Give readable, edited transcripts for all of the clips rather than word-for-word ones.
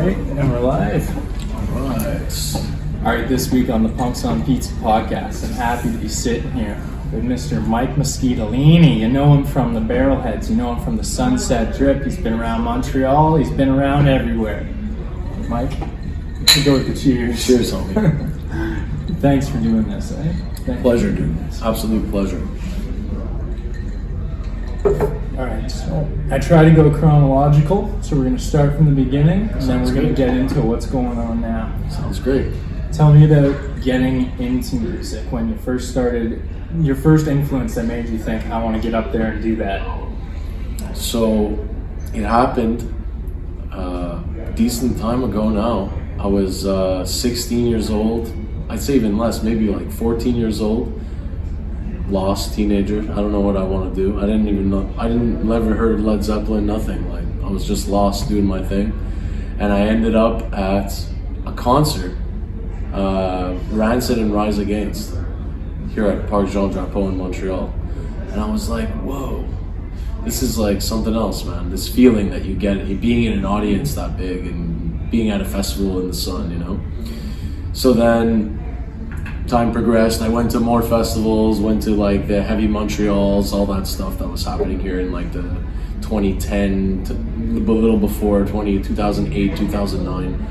right, and we're live. Alright. Alright, this week on the Punks on Pizza podcast, I'm happy to be sitting here with Mr. Mike Mosquitolini. You know him from the Barrelheads, you know him from the Sunset Drip, he's been around Montreal, he's been around everywhere. Mike, let's go with the cheers. Cheers, homie. Thanks for doing this, eh? Pleasure, dude. Absolute pleasure. Alright, so I try to go chronological, so we're going to start from the beginning, and then we're going to get into what's going on now. Sounds great. Tell me about getting into music, when you first started, your first influence that made you think, I want to get up there and do that. So, it happened a decent time ago now. I was 16 years old, I'd say even less, maybe like 14 years old. Lost teenager. I don't know what I want to do. I didn't even know. I never heard Led Zeppelin, nothing. Like, I was just lost doing my thing. And I ended up at a concert, Rancid and Rise Against, here at Parc Jean Drapeau in Montreal. And I was like, whoa, this is like something else, man. This feeling that you get being in an audience that big and being at a festival in the sun, you know? So then time progressed. I went to more festivals, went to like the heavy Montreals, all that stuff that was happening here in like the 2010 to a little before 2008, 2009.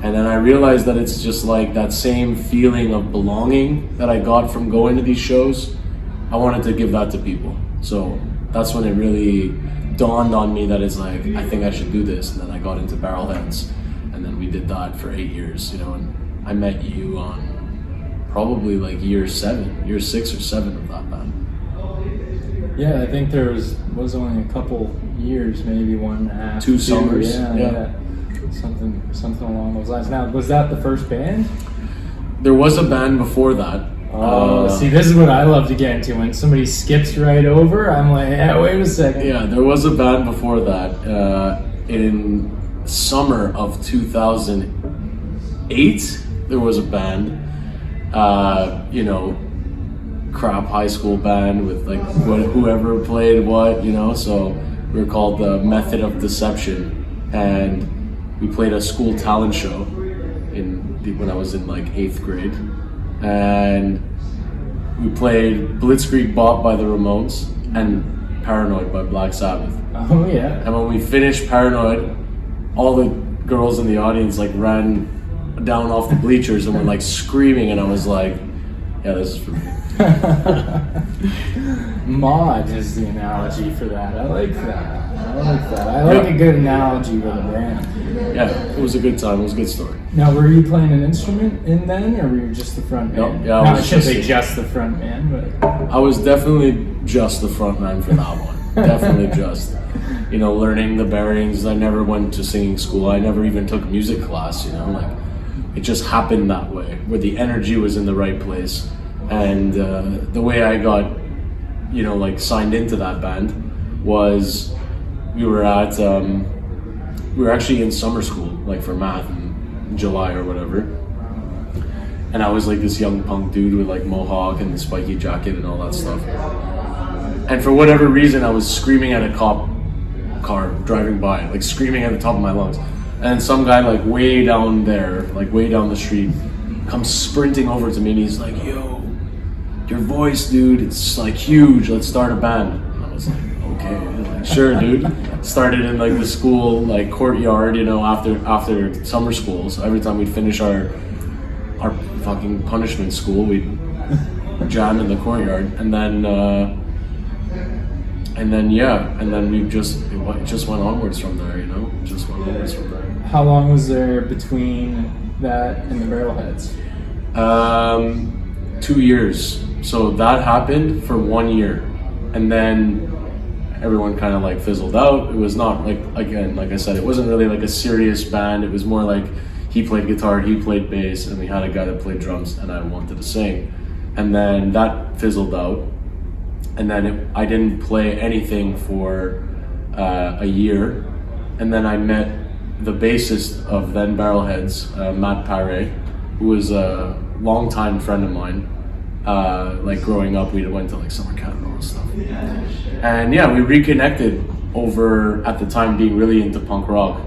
And then I realized that it's just like that same feeling of belonging that I got from going to these shows. I wanted to give that to people. So that's when it really dawned on me that it's like, I think I should do this. And then I got into Barrelheads, and then we did that for 8 years, you know, and I met you on probably like year 6 or 7 of that band. Yeah, I think there was only a couple years, maybe 1.5. 2 summers. Yeah. Something along those lines. Now, was that the first band? There was a band before that. See, this is what I love to get into. When somebody skips right over, I'm like, yeah, wait a second. Yeah, there was a band before that. In summer of 2008, there was a band. You know, crap high school band with like whoever played what, you know, so we were called the Method of Deception, and we played a school talent show when I was in like 8th grade, and we played Blitzkrieg Bop by the Ramones and Paranoid by Black Sabbath. Oh yeah. And when we finished Paranoid, all the girls in the audience like ran down off the bleachers and were like screaming, and I was like, yeah, this is for me. Mod is the analogy for that. I like that. I like a good analogy with a band. Yeah, it was a good time. It was a good story. Now, were you playing an instrument in then, or were you just the front man? Yeah, I shouldn't say just the front man, but I was definitely just the front man for that one. Definitely just. You know, learning the bearings. I never went to singing school. I never even took music class, you know, like it just happened that way, where the energy was in the right place. And the way I got, you know, like signed into that band was we were actually in summer school, like for math in July or whatever. And I was like this young punk dude with like mohawk and the spiky jacket and all that stuff. And for whatever reason, I was screaming at a cop car driving by, like screaming at the top of my lungs. And some guy like way down there, like way down the street, comes sprinting over to me and he's like, yo, your voice, dude, it's like huge, let's start a band. And I was like, okay, like, sure, dude. Started in like the school like courtyard, you know, after summer school. So every time we'd finish our fucking punishment school, we'd jam in the courtyard, and then we just went onwards from there, you know, just went onwards from there. How long was there between that and the Barrelheads? 2 years. So that happened for 1 year, and then everyone kind of like fizzled out. It was not like, again, like I said, it wasn't really like a serious band. It was more like he played guitar, he played bass, and we had a guy that played drums, and I wanted to sing. And then that fizzled out, and then I didn't play anything for a year, and then I met the bassist of then Barrelheads, Matt Paré, who was a longtime friend of mine. Like growing up, we went to like summer camp and all that stuff. And yeah, we reconnected over, at the time, being really into punk rock.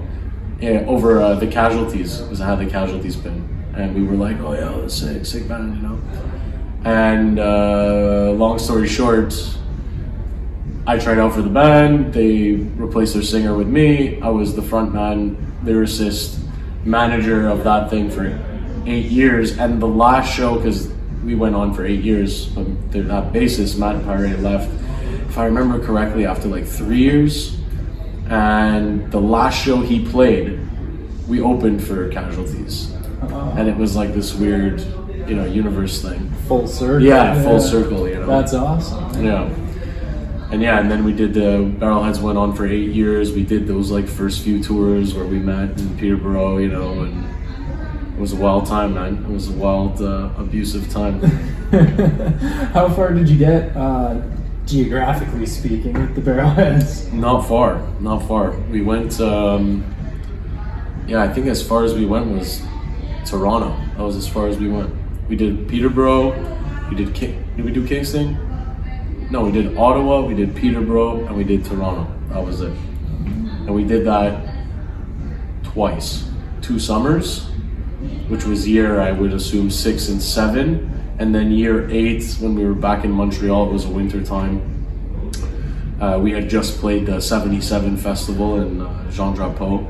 over the Casualties, because I had the Casualties pin, and we were like, oh yeah, sick band, you know. And long story short, I tried out for the band. They replaced their singer with me. I was the front man, lyricist, manager of that thing for 8 years. And the last show, because we went on for 8 years, but that bassist, Matt Pirate, left, if I remember correctly, after like 3 years. And the last show he played, we opened for Casualties. And it was like this weird, you know, universe thing. Full circle. Yeah, full circle, you know. That's awesome. Yeah. And then we did the Barrelheads went on for 8 years. We did those like first few tours where we met in Peterborough, you know, and it was a wild time, man. It was a wild, abusive time. How far did you get, geographically speaking, with the Barrelheads? Not far. We went, I think as far as we went was Toronto. That was as far as we went. We did Peterborough. Did we do Kingston? No, we did Ottawa, we did Peterborough, and we did Toronto. That was it. And we did that twice. 2 summers, which was year, I would assume, 6 and 7. And then year 8, when we were back in Montreal, it was a winter time. We had just played the 77 festival in Jean Drapeau.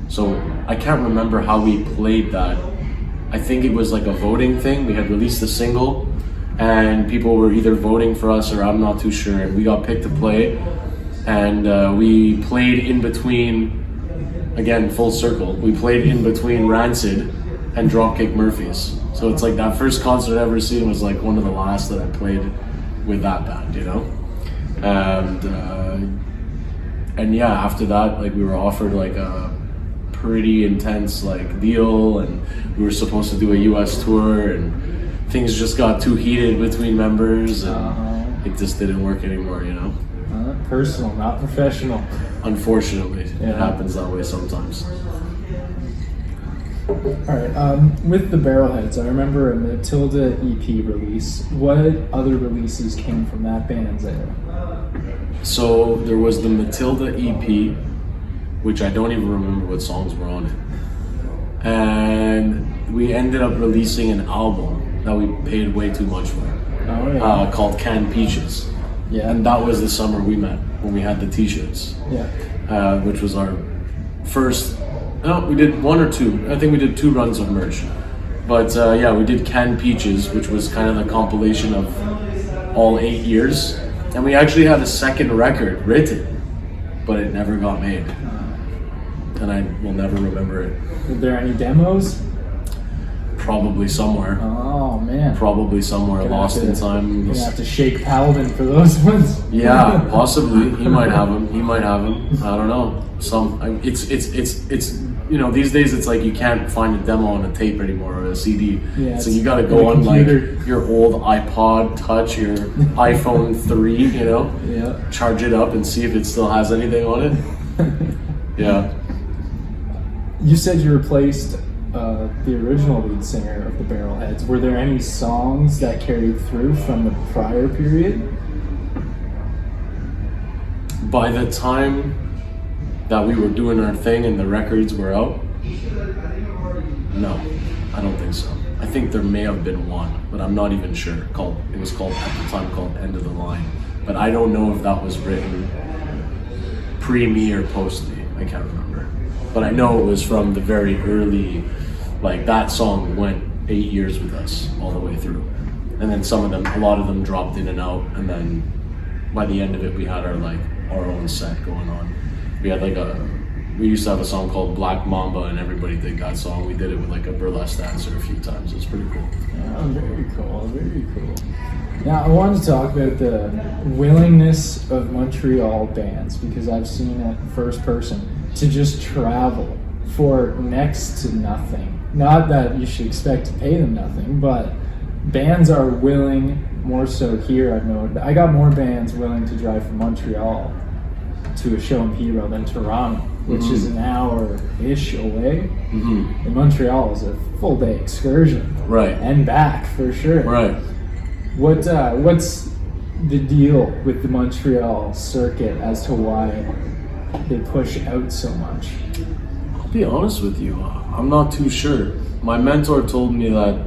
So I can't remember how we played that. I think it was like a voting thing. We had released a single, and people were either voting for us or I'm not too sure, and we got picked to play, and we played in between, again, full circle, we played in between Rancid and Dropkick Murphys. So it's like that first concert I've ever seen was like one of the last that I played with that band, you know? And yeah, after that, like we were offered like a pretty intense like deal, and we were supposed to do a US tour, and things just got too heated between members, and it just didn't work anymore, you know? Personal, not professional. Unfortunately, it happens that way sometimes. Alright, with the Barrelheads, I remember a Matilda EP release. What other releases came from that band's era? So there was the Matilda EP, which I don't even remember what songs were on it. And we ended up releasing an album that we paid way too much for, called Canned Peaches. Yeah. And that was the summer we met, when we had the t-shirts. Yeah. Which was our first, no, we did 1 or 2. I think we did 2 runs of merch. But we did Canned Peaches, which was kind of the compilation of all 8 years. And we actually had a second record written, but it never got made. And I will never remember it. Were there any demos? Probably somewhere. Oh man. Probably somewhere lost in time. You're gonna have to shake Paladin for those ones. Yeah, possibly. He might have them. I don't know. It's you know, these days it's like you can't find a demo on a tape anymore or a CD. Yeah, so you gotta go on computer. like your old iPod Touch, your iPhone 3, you know? Yeah. Charge it up and see if it still has anything on it. Yeah. You said you replaced the original lead singer of the Barrelheads. Were there any songs that carried through from the prior period? By the time that we were doing our thing and the records were out, no, I don't think so. I think there may have been one, but I'm not even sure. It was called at the time called End of the Line, but I don't know if that was written pre-me or post-me. I can't remember, but I know it was from the very early. Like that song went 8 years with us all the way through, and then a lot of them dropped in and out, and then by the end of it, we had our own set going on. We used to have a song called Black Mamba, and everybody did that song. We did it with like a burlesque dancer a few times. It was pretty cool. Yeah, very cool, very cool. Now I wanted to talk about the willingness of Montreal bands, because I've seen it first person, to just travel for next to nothing. Not that you should expect to pay them nothing, but bands are willing, more so here I've noted. I got more bands willing to drive from Montreal to a show in Peterborough than Toronto, which is an hour-ish away. And Montreal is a full-day excursion. Right. And back, for sure. Right. What's the deal with the Montreal circuit as to why they push out so much? be honest with you, I'm not too sure. My mentor told me that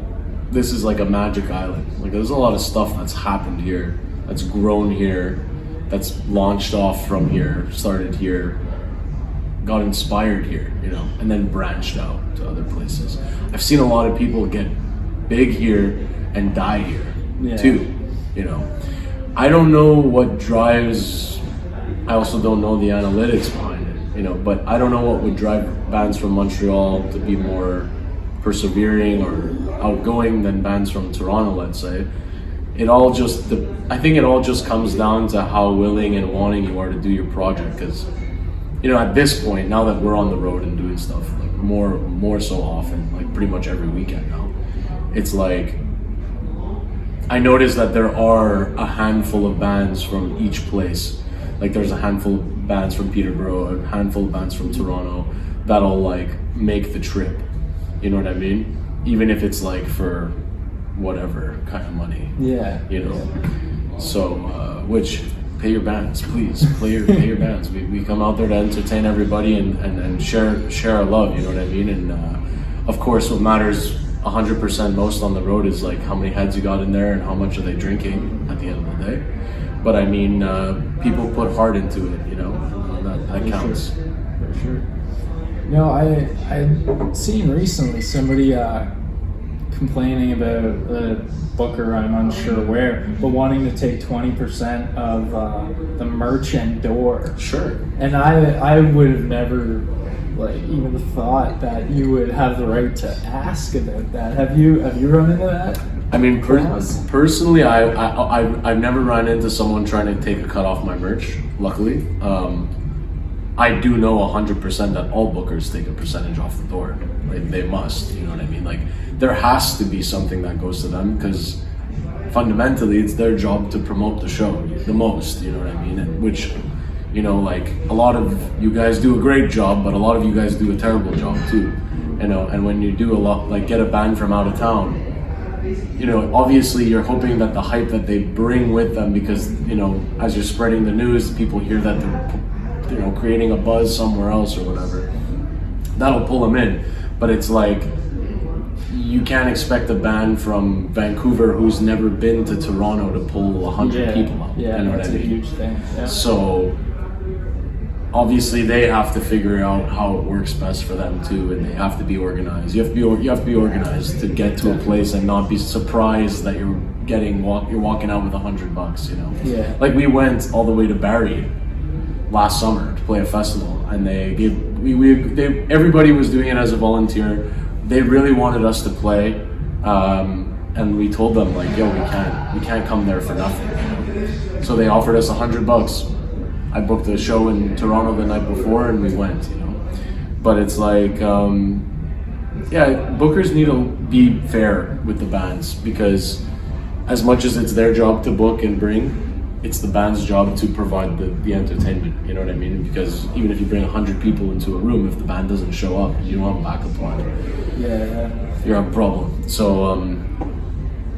this is like a magic island. Like there's a lot of stuff that's happened here, that's grown here, that's launched off from here, started here, got inspired here, you know, and then branched out to other places. I've seen a lot of people get big here and die here too, you know. I don't know what drives, I also don't know the analytics behind it, you know, but I don't know what would drive bands from Montreal to be more persevering or outgoing than bands from Toronto, let's say. I think it all just comes down to how willing and wanting you are to do your project, because, you know, at this point, now that we're on the road and doing stuff like more so often, like pretty much every weekend now, it's like I noticed that there are a handful of bands from each place. Like there's a handful of bands from Peterborough, a handful of bands from Toronto that'll like make the trip. You know what I mean? Even if it's like for whatever kind of money. Yeah. You know. Yeah. So, which pay your bands, please. Pay your bands. We come out there to entertain everybody and share our love. You know what I mean? And of course, what matters 100% most on the road is like how many heads you got in there and how much are they drinking at the end of the day. But I mean, people put heart into it, you know, that counts. Sure. For sure. No, I seen recently somebody complaining about a booker, I'm unsure where, but wanting to take 20% of the merch and door. Sure. And I would have never like even thought that you would have the right to ask about that. Have you run into that? I mean, personally, I've never run into someone trying to take a cut off my merch. Luckily, I do know 100% that all bookers take a percentage off the door. Like they must. You know what I mean? Like there has to be something that goes to them because fundamentally, it's their job to promote the show the most. You know what I mean? And which, you know, like a lot of you guys do a great job, but a lot of you guys do a terrible job too. You know, and when you do a lot, like get a band from out of town, you know, obviously you're hoping that the hype that they bring with them, because, you know, as you're spreading the news, people hear that they're, you know, creating a buzz somewhere else or whatever, that'll pull them in. But it's like, you can't expect a band from Vancouver who's never been to Toronto to pull 100 people out. Yeah, you know that's what I mean? a huge thing. Yeah. So obviously they have to figure out how it works best for them too, and they have to be organized. You have to be organized to get to a place and not be surprised that you're walking out with $100. You know. Yeah. Like we went all the way to Barrie last summer to play a festival, and they everybody was doing it as a volunteer. They really wanted us to play, and we told them like, yo, we can't come there for nothing. You know? So they offered us $100. I booked a show in Toronto the night before, and we went. You know, but it's like, bookers need to be fair with the bands, because as much as it's their job to book and bring, it's the band's job to provide the entertainment. You know what I mean? Because even if you bring 100 people into a room, if the band doesn't show up, you don't have a backup plan. Yeah. You're a problem. So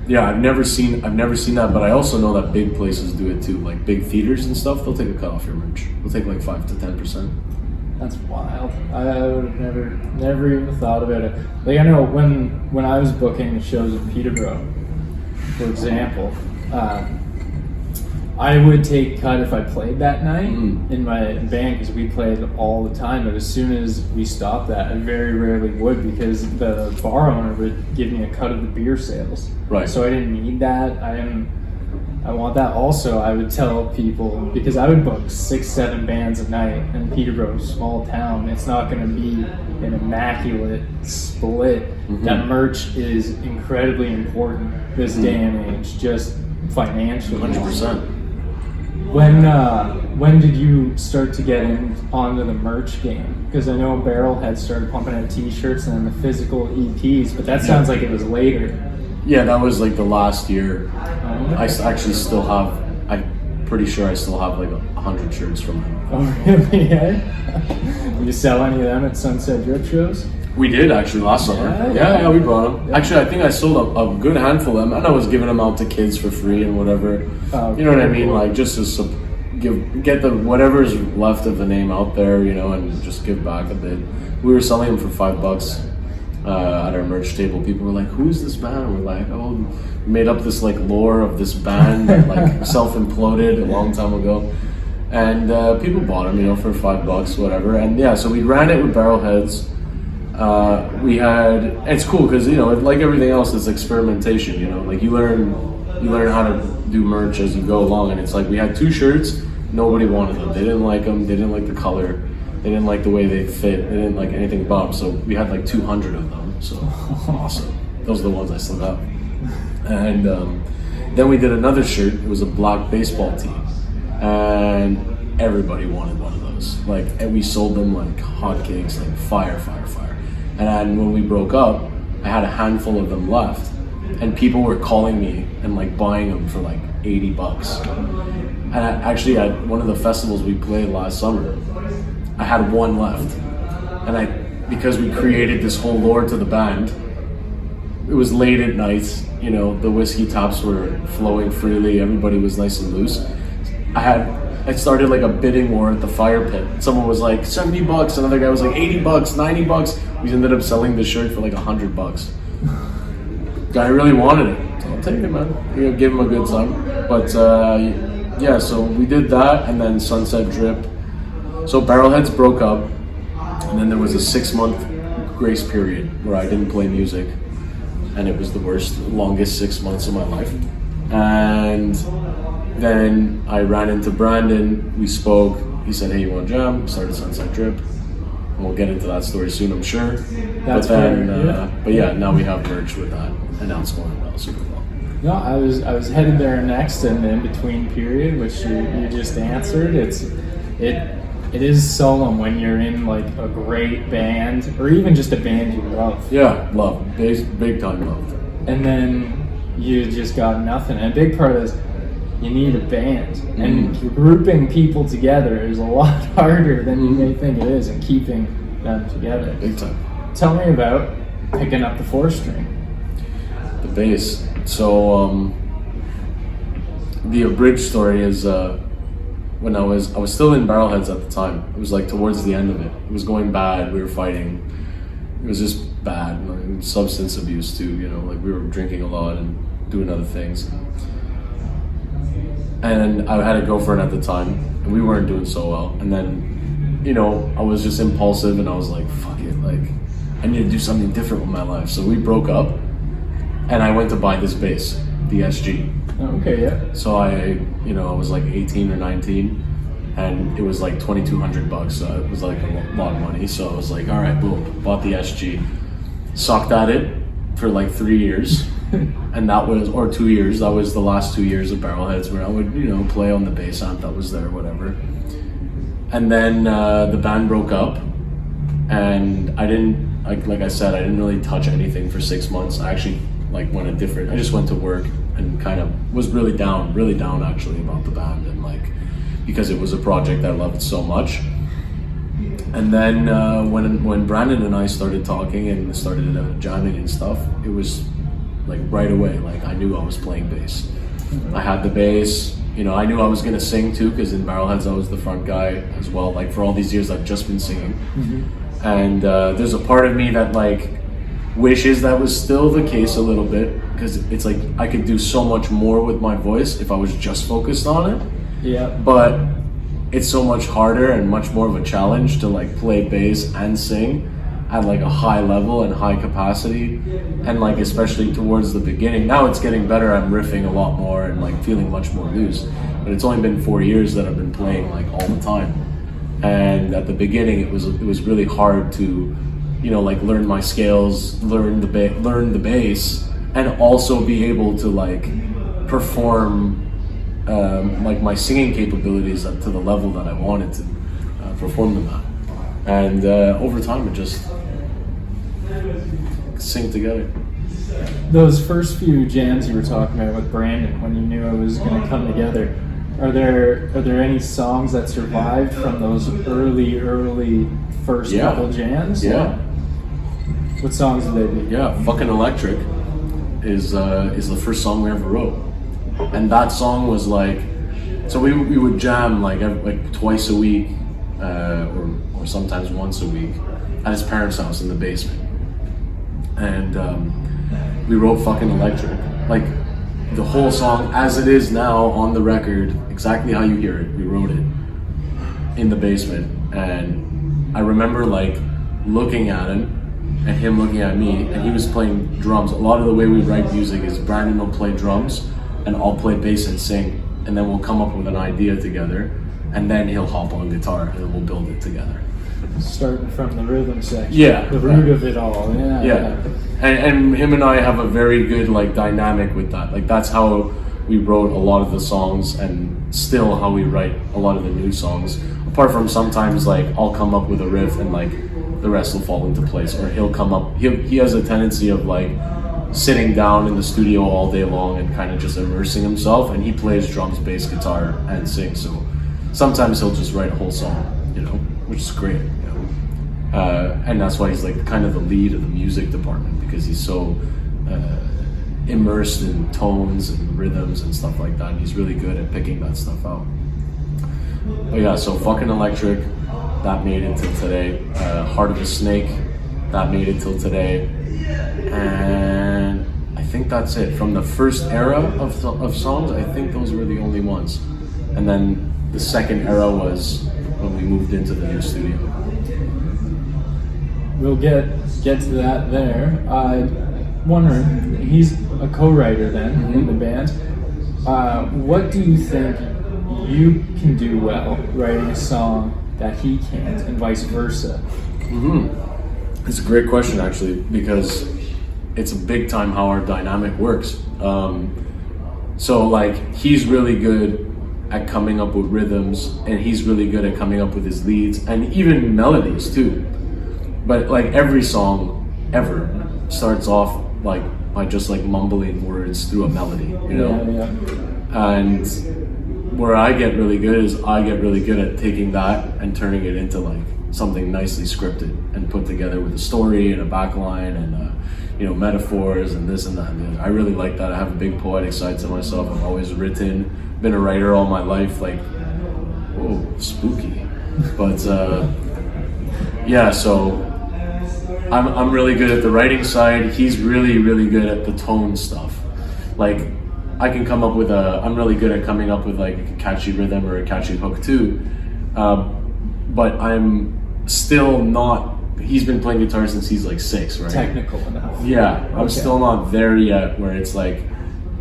I've never seen that, but I also know that big places do it too. Like big theaters and stuff, they'll take a cut off your merch. They'll take like 5 to 10%. That's wild. I would have never even thought about it. Like I know when I was booking shows in Peterborough, for example, I would take cut if I played that night in my band, because we played all the time. But as soon as we stopped that, I very rarely would, because the bar owner would give me a cut of the beer sales. Right. So I didn't need that. I want that. Also, I would tell people, because I would book 6-7 bands a night, and Peterborough's a small town. It's not going to be an immaculate split. That merch is incredibly important this day and age, just financially. 100%. When did you start to get onto the merch game? Because I know Barrel had started pumping out t-shirts and then the physical EPs, but that sounds like it was later. Yeah, that was like the last year. I actually still have, I'm pretty sure I still have like 100 shirts from him. Oh really? Yeah? Did you sell any of them at Sunset Drip shows? We did actually last summer. Yeah, we brought them. Yeah. Actually, I think I sold a good handful of them, and I was giving them out to kids for free and whatever. You know what I mean? Like just as get the whatever's left of the name out there, you know, and just give back a bit. We were selling them for $5 at our merch table. People were like, "Who's this band?" We're like, "Oh, we made up this like lore of this band that like self-imploded a long time ago." And people bought them, you know, for $5, whatever. And yeah, so we ran it with Barrelheads. It's cool because, you know, like everything else, it's experimentation. You know, like you learn how to do merch as you go along. And it's like we had 2 shirts, nobody wanted them. They didn't like them. They didn't like the color. They didn't like the way they fit. They didn't like anything about them. So we had like 200 of them. So awesome. Those are the ones I still have. And then we did another shirt. It was a black baseball tee. And everybody wanted one of those. Like, and we sold them like hotcakes, like fire. And then when we broke up, I had a handful of them left, and people were calling me and like buying them for like $80. And actually, at one of the festivals we played last summer, I had one left, and because we created this whole lore to the band. It was late at night, you know, the whiskey taps were flowing freely, everybody was nice and loose. I started like a bidding war at the fire pit. Someone was like $70, another guy was like $80, $90. We ended up selling the shirt for like $100. Guy really wanted it, so I'll take it, man. You know, give him a good time. But yeah, so we did that, and then Sunset Drip. So Barrelheads broke up, and then there was a 6-month grace period where I didn't play music, and it was the longest 6 months of my life. And then I ran into Brandon, we spoke, he said, "Hey, you want to jam?" Started Sunset Drip. And we'll get into that story soon, I'm sure. That's but yeah, now we have merch with that, and now it's going well, super well. No, I was headed there next, and the in-between period, which you just answered. It is solemn when you're in like a great band, or even just a band you love. Yeah, love, big time love. And then you just got nothing. And a big part is you need a band, and grouping people together is a lot harder than you may think it is, and keeping them together. Big time. Tell me about picking up the 4-string. The bass. So the abridged story is when I was still in Barrelheads at the time. It was like towards the end of it. It was going bad. We were fighting. It was just bad. Like, substance abuse too. You know, like we were drinking a lot and doing other things. And I had a girlfriend at the time, and we weren't doing so well. And then, you know, I was just impulsive, and I was like, fuck it, like, I need to do something different with my life. So we broke up, and I went to buy this bass, the SG. Okay, yeah. So I was like 18 or 19, and it was like $2,200, so it was like a lot of money. So I was like, all right, boom, bought the SG, sucked at it for like 3 years. And that was, or 2 years, that was the last 2 years of Barrelheads where I would, you know, play on the bass amp that was there, whatever. And then the band broke up, and I didn't, like I said, I didn't really touch anything for 6 months. I actually I just went to work and kind of was really down actually about the band, and like, because it was a project I loved so much. And then when Brandon and I started talking and started jamming and stuff, it was like right away, like I knew I was playing bass. I had the bass, you know, I knew I was gonna sing too, because in Barrelheads I was the front guy as well. Like for all these years I've just been singing. And there's a part of me that like wishes that was still the case a little bit, because it's like I could do so much more with my voice if I was just focused on it. Yeah. But it's so much harder and much more of a challenge to like play bass and sing at like a high level and high capacity, and like especially towards the beginning. Now it's getting better, I'm riffing a lot more and like feeling much more loose, but it's only been 4 years that I've been playing like all the time. And at the beginning it was really hard to, you know, like learn my scales, learn the bass, and also be able to like perform like my singing capabilities up to the level that I wanted to perform them at. And over time it just synced together. Those first few jams you were talking about with Brandon, when you knew it was going to come together, are there any songs that survived from those early first couple jams? Yeah. What songs did they do? Yeah, Fucking Electric is the first song we ever wrote. And that song was like, So we would jam like twice a week, or sometimes once a week, at his parents' house in the basement. And we wrote Fucking Electric, like the whole song as it is now on the record, exactly how you hear it. We wrote it in the basement, and I remember like looking at him and him looking at me, and he was playing drums. A lot of the way we write music is Brandon will play drums and I'll play bass and sing, and then we'll come up with an idea together, and then he'll hop on guitar and then we'll build it together. Starting from the rhythm section. Yeah. The root of it all. Yeah. And him and I have a very good like dynamic with that. Like that's how we wrote a lot of the songs, and still how we write a lot of the new songs. Apart from sometimes like I'll come up with a riff and like the rest will fall into place, or he'll come up. He has a tendency of like sitting down in the studio all day long and kind of just immersing himself, and he plays drums, bass, guitar, and sings. So sometimes he'll just write a whole song, which is great. And that's why he's like kind of the lead of the music department, because he's so immersed in tones and rhythms and stuff like that, and he's really good at picking that stuff out. But yeah, so Fucking Electric, that made it till today. Heart of a Snake, that made it till today. And I think that's it. From the first era of songs, I think those were the only ones. And then the second era was when we moved into the new studio. We'll get to that there. Wondering, he's a co-writer then in the band. What do you think you can do well writing a song that he can't, and vice versa? It's a great question, actually, because it's a big time how our dynamic works. So like he's really good at coming up with rhythms, and he's really good at coming up with his leads and even melodies too. But like every song ever starts off like by just like mumbling words through a melody, Yeah. And where I get really good is I get really good at taking that and turning it into like something nicely scripted and put together with a story and a backline and metaphors and this and that. And I really like that. I have a big poetic side to myself. I've always written, been a writer all my life. Like, whoa, spooky. But yeah, so I'm really good at the writing side. He's really, really good at the tone stuff. Like, I can come up with I'm really good at coming up with like a catchy rhythm or a catchy hook too. But I'm still not, he's been playing guitar since he's like 6, right? Technical enough. Yeah, I'm still not there yet where it's like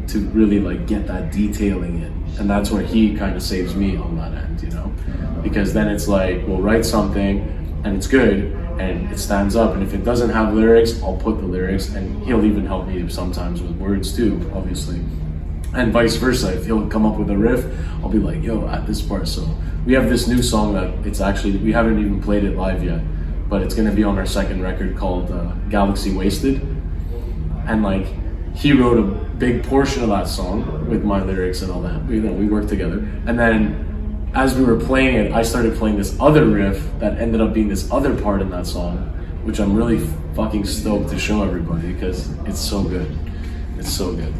to really like get that detailing in. And that's where he kind of saves me on that end, Because then it's like, we'll write something and it's good and it stands up, and if it doesn't have lyrics, I'll put the lyrics, and he'll even help me sometimes with words too, obviously. And vice versa, if he'll come up with a riff, I'll be like, yo, at this part. So we have this new song that we haven't even played it live yet, but it's gonna be on our second record called Galaxy Wasted. And like, he wrote a big portion of that song with my lyrics and all that. We worked together. And then as we were playing it, I started playing this other riff that ended up being this other part in that song, which I'm really fucking stoked to show everybody because it's so good. It's so good.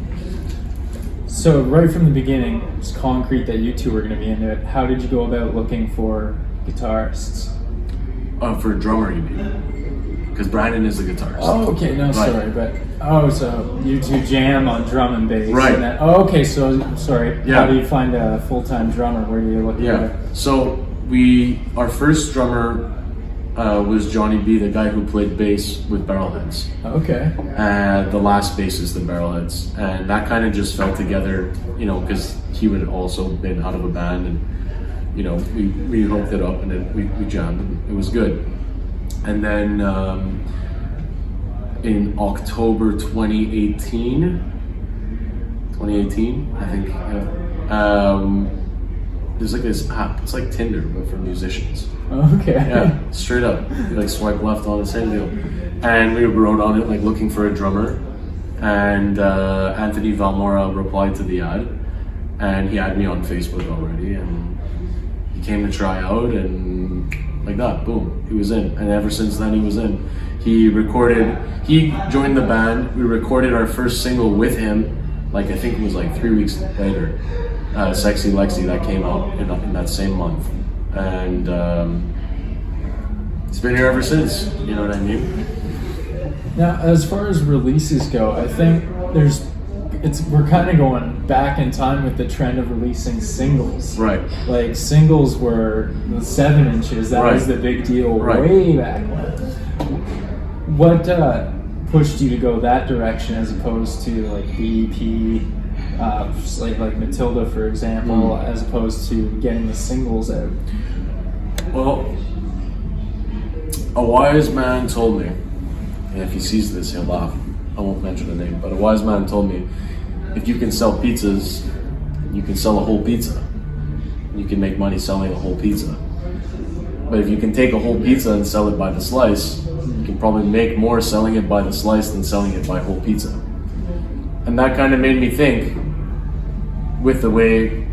So right from the beginning, it's concrete that you two were going to be into it. How did you go about looking for guitarists? For a drummer, you mean? Because Brandon is the guitarist. Oh, okay. No, sorry, but so you two jam on drum and bass, right? And then, okay. So sorry. Yeah. How do you find a full-time drummer? Where do you look? So our first drummer was Johnny B, the guy who played bass with Barrelheads. Okay. The last bassist in Barrelheads, and that kind of just fell together, because he would also been out of a band, and we hooked it up, and then we jammed, and it was good. And then in October 2018, I think, there's like this app. It's like Tinder, but for musicians. Okay. Yeah, straight up. You like swipe left on the same deal. And we wrote on it like looking for a drummer. And Anthony Valmora replied to the ad, and he had me on Facebook already, and he came to try out, and like that, boom, he was in. And ever since then he was in. He joined the band. We recorded our first single with him, like I think it was like 3 weeks later. Sexy Lexi, that came out in that same month, and it's been here ever since. You know what I mean? Now, as far as releases go, I think we're kind of going back in time with the trend of releasing singles. Right. Like singles were the 7 inches. That was the big deal way back when. What pushed you to go that direction as opposed to like the EP, like Matilda, for example, as opposed to getting the singles out? Well, a wise man told me, and if he sees this, he'll laugh. I won't mention the name, but a wise man told me, if you can sell pizzas, you can sell a whole pizza. You can make money selling a whole pizza. But if you can take a whole pizza and sell it by the slice, you can probably make more selling it by the slice than selling it by whole pizza. And that kind of made me think, with the way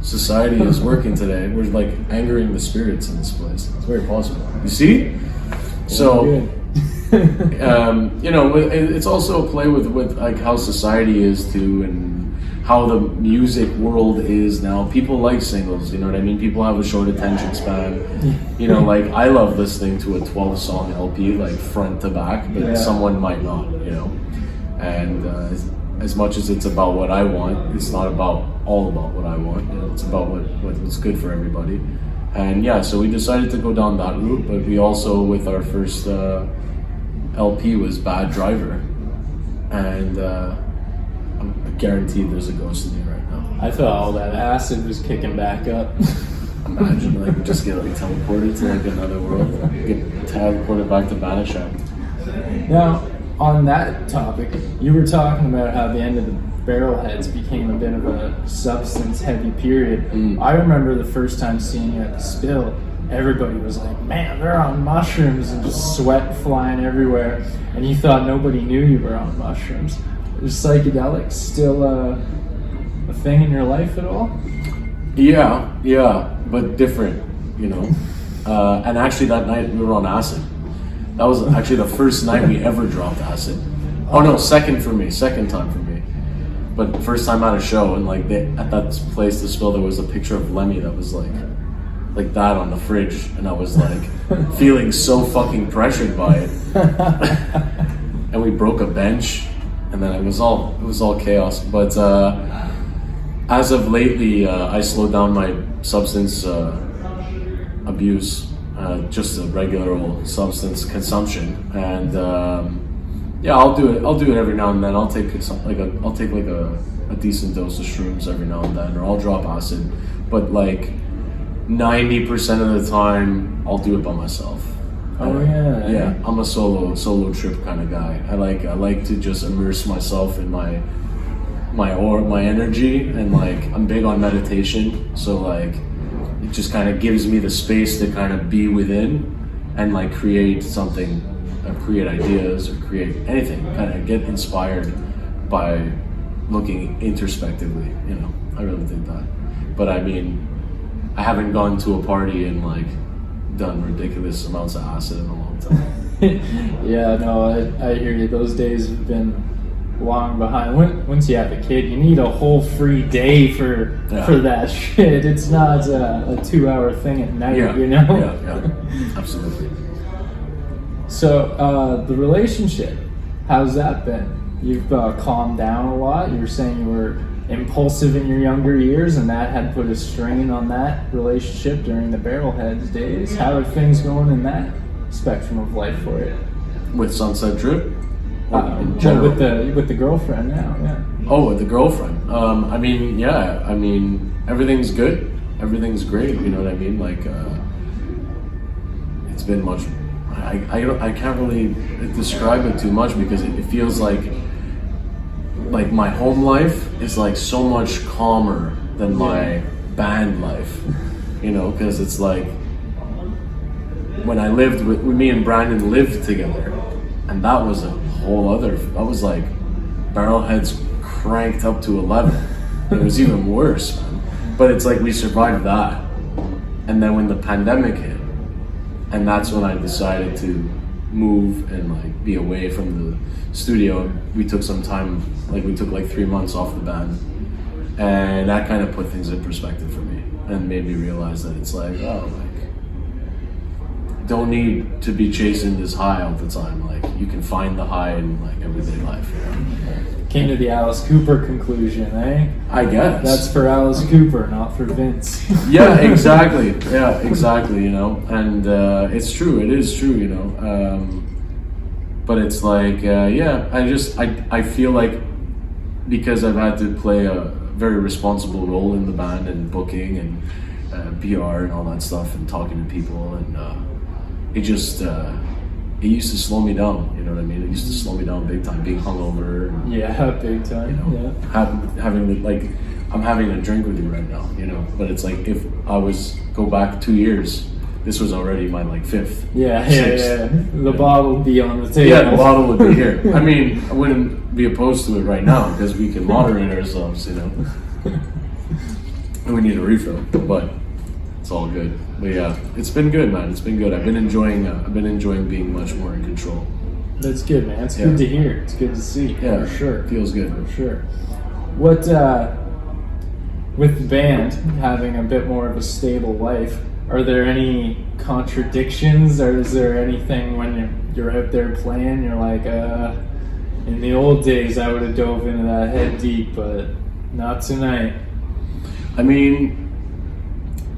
society is working today, we're like angering the spirits in this place. It's very possible. You see? So, it's also a play with like how society is too, and how the music world is now. People like singles, you know what I mean? People have a short attention span. You know, like I love listening to a 12-song LP, like front to back, but someone might not, you know. And as much as it's about what I want, it's not all about what I want. You know, it's about what's good for everybody. And so we decided to go down that route, but we also, with our first LP, was Bad Driver, and I'm guaranteed there's a ghost in me right now. I thought all that acid was kicking back up. Imagine, like, just get like teleported to like another world, get teleported back to Banishak. Now, on that topic, you were talking about how the end of the Barrelheads became a bit of a substance-heavy period. I remember the first time seeing you at the Spill, everybody was like, man, they're on mushrooms, and just sweat flying everywhere, and you thought nobody knew you were on mushrooms. Is psychedelics still a thing in your life at all? Yeah, but different, you know. And actually that night we were on acid. That was actually the first night we ever dropped acid. Oh no, second time for me. But first time at a show, and like at that place, the Spill, there was a picture of Lemmy that was like that on the fridge, and I was like feeling so fucking pressured by it. And we broke a bench, and then it was all chaos. But as of lately, I slowed down my substance abuse, just a regular old substance consumption, and I'll do it every now and then. I'll take a decent dose of shrooms every now and then, or I'll drop acid, but like 90% of the time I'll do it by myself. Yeah, I'm a solo trip kind of guy. I like to just immerse myself in my energy, and like I'm big on meditation, so like it just kind of gives me the space to kind of be within and like create something, create ideas, or create anything, kind of get inspired by looking introspectively, you know. I really think that. But I mean, I haven't gone to a party and like done ridiculous amounts of acid in a long time. Yeah, no, I hear you. Those days have been long behind. Once you have a kid, you need a whole free day for that shit. It's not a 2-hour thing at night, you know? Yeah, absolutely. So, the relationship, how's that been? You've calmed down a lot. You were saying you were impulsive in your younger years, and that had put a strain on that relationship during the Barrelheads days. How are things going in that spectrum of life for you? With Sunset Drip? With the girlfriend now, yeah. Oh, with the girlfriend. I mean, everything's good. Everything's great, you know what I mean? Like, it's been much... I can't really describe it too much, because it feels like my home life is like so much calmer than my band life, you know, because it's like when I lived with me and Brandon lived together, and that was a whole other, that was like Barrelheads cranked up to 11. It was even worse, man. But it's like we survived that, and then when the pandemic hit, and that's when I decided to move and like be away from the studio. We took some time, like we took like 3 months off the band, And that kind of put things in perspective for me and made me realize that it's like, oh, like, don't need to be chasing this high all the time. Like, you can find the high in like everyday life, you know? Came to the Alice Cooper conclusion, eh? I guess. That's for Alice Cooper, not for Vince. Yeah, exactly. Yeah, exactly, you know? And it's true, it is true, you know? But it's like, yeah, I feel like because I've had to play a very responsible role in the band and booking and PR and all that stuff and talking to people, and it just it used to slow me down, you know what I mean? It used to slow me down big time, being hungover. And, yeah, big time. You know, having like, I'm having a drink with you right now, you know. But it's like if I go back 2 years, this was already my like 5th. Yeah. The bottle would be on the table. Yeah, the bottle would be here. I mean, I wouldn't be opposed to it right now because we can moderate ourselves, you know. And we need a refill, but it's all good. But yeah, it's been good, man. It's been good. I've been enjoying being much more in control. That's good, man. It's good to hear. It's good to see. Yeah, for sure. Feels good. For sure. What with the band having a bit more of a stable life, are there any contradictions, or is there anything when you're out there playing, you're like, in the old days I would have dove into that head deep, but not tonight? I mean,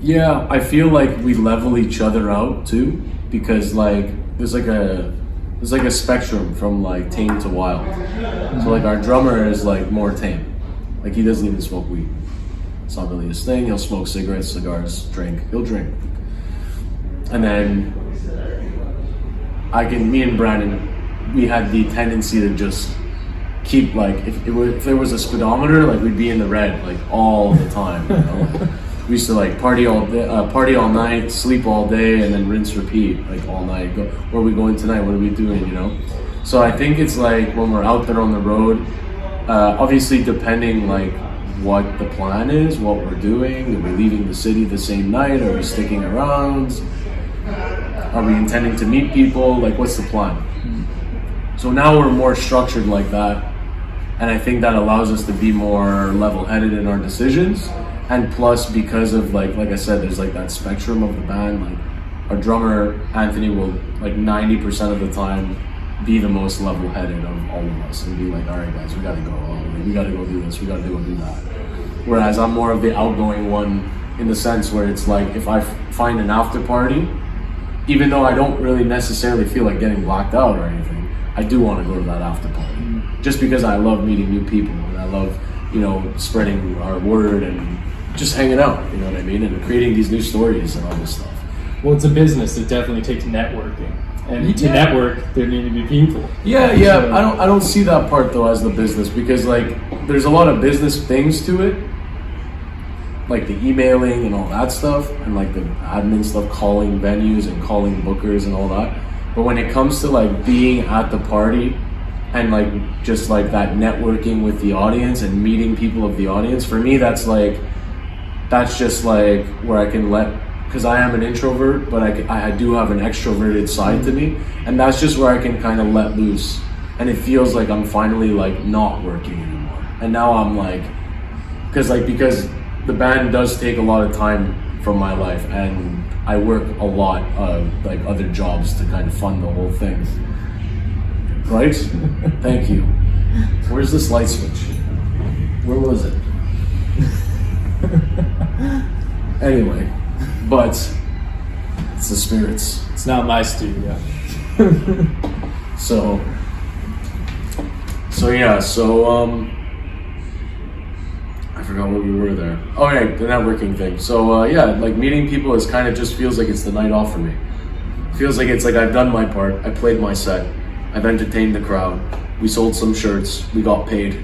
yeah, I feel like we level each other out too, because like there's like a spectrum from like tame to wild. So like our drummer is like more tame. Like he doesn't even smoke weed. It's not really his thing. He'll smoke cigarettes, cigars, drink. He'll drink. And then me and Brandon, we had the tendency to just keep like, if there was a speedometer, like we'd be in the red like all the time. You know? Like, we used to like party all day, party all night, sleep all day, and then rinse, repeat like all night. Go, where are we going tonight? What are we doing? You know. So I think it's like when we're out there on the road, obviously depending like what the plan is, what we're doing. Are we leaving the city the same night? Are we sticking around? Are we intending to meet people? Like, what's the plan? So now we're more structured like that, and I think that allows us to be more level-headed in our decisions. And plus, because of like I said, there's like that spectrum of the band. Like our drummer Anthony will like 90% of the time be the most level-headed of all of us and be like, all right guys, we gotta go. We gotta go do this. We gotta do that. Whereas I'm more of the outgoing one in the sense where it's like if I find an after party, even though I don't really necessarily feel like getting blacked out or anything, I do want to go to that after party just because I love meeting new people and I love, you know, spreading our word and just hanging out, you know what I mean, and creating these new stories and all this stuff. Well, it's a business. It definitely takes networking, and to network, there need to be people. Yeah. So, I don't see that part though as the business, because like there's a lot of business things to it, like the emailing and all that stuff, and like the admin stuff, calling venues and calling bookers and all that. But when it comes to like being at the party and like just like that networking with the audience and meeting people of the audience, for me that's just like where I can because I am an introvert, but I do have an extroverted side to me, and that's just where I can kind of let loose, and it feels like I'm finally like not working anymore. And now I'm like, because the band does take a lot of time from my life, and I work a lot of like other jobs to kind of fund the whole thing. Right? Thank you. Where's this light switch? Where was it? Anyway, but it's the spirits. It's not my studio. So I forgot where we were there. Oh yeah, the networking thing. So yeah, like meeting people is kind of just feels like it's the night off for me. Feels like it's like I've done my part. I played my set. I've entertained the crowd. We sold some shirts. We got paid.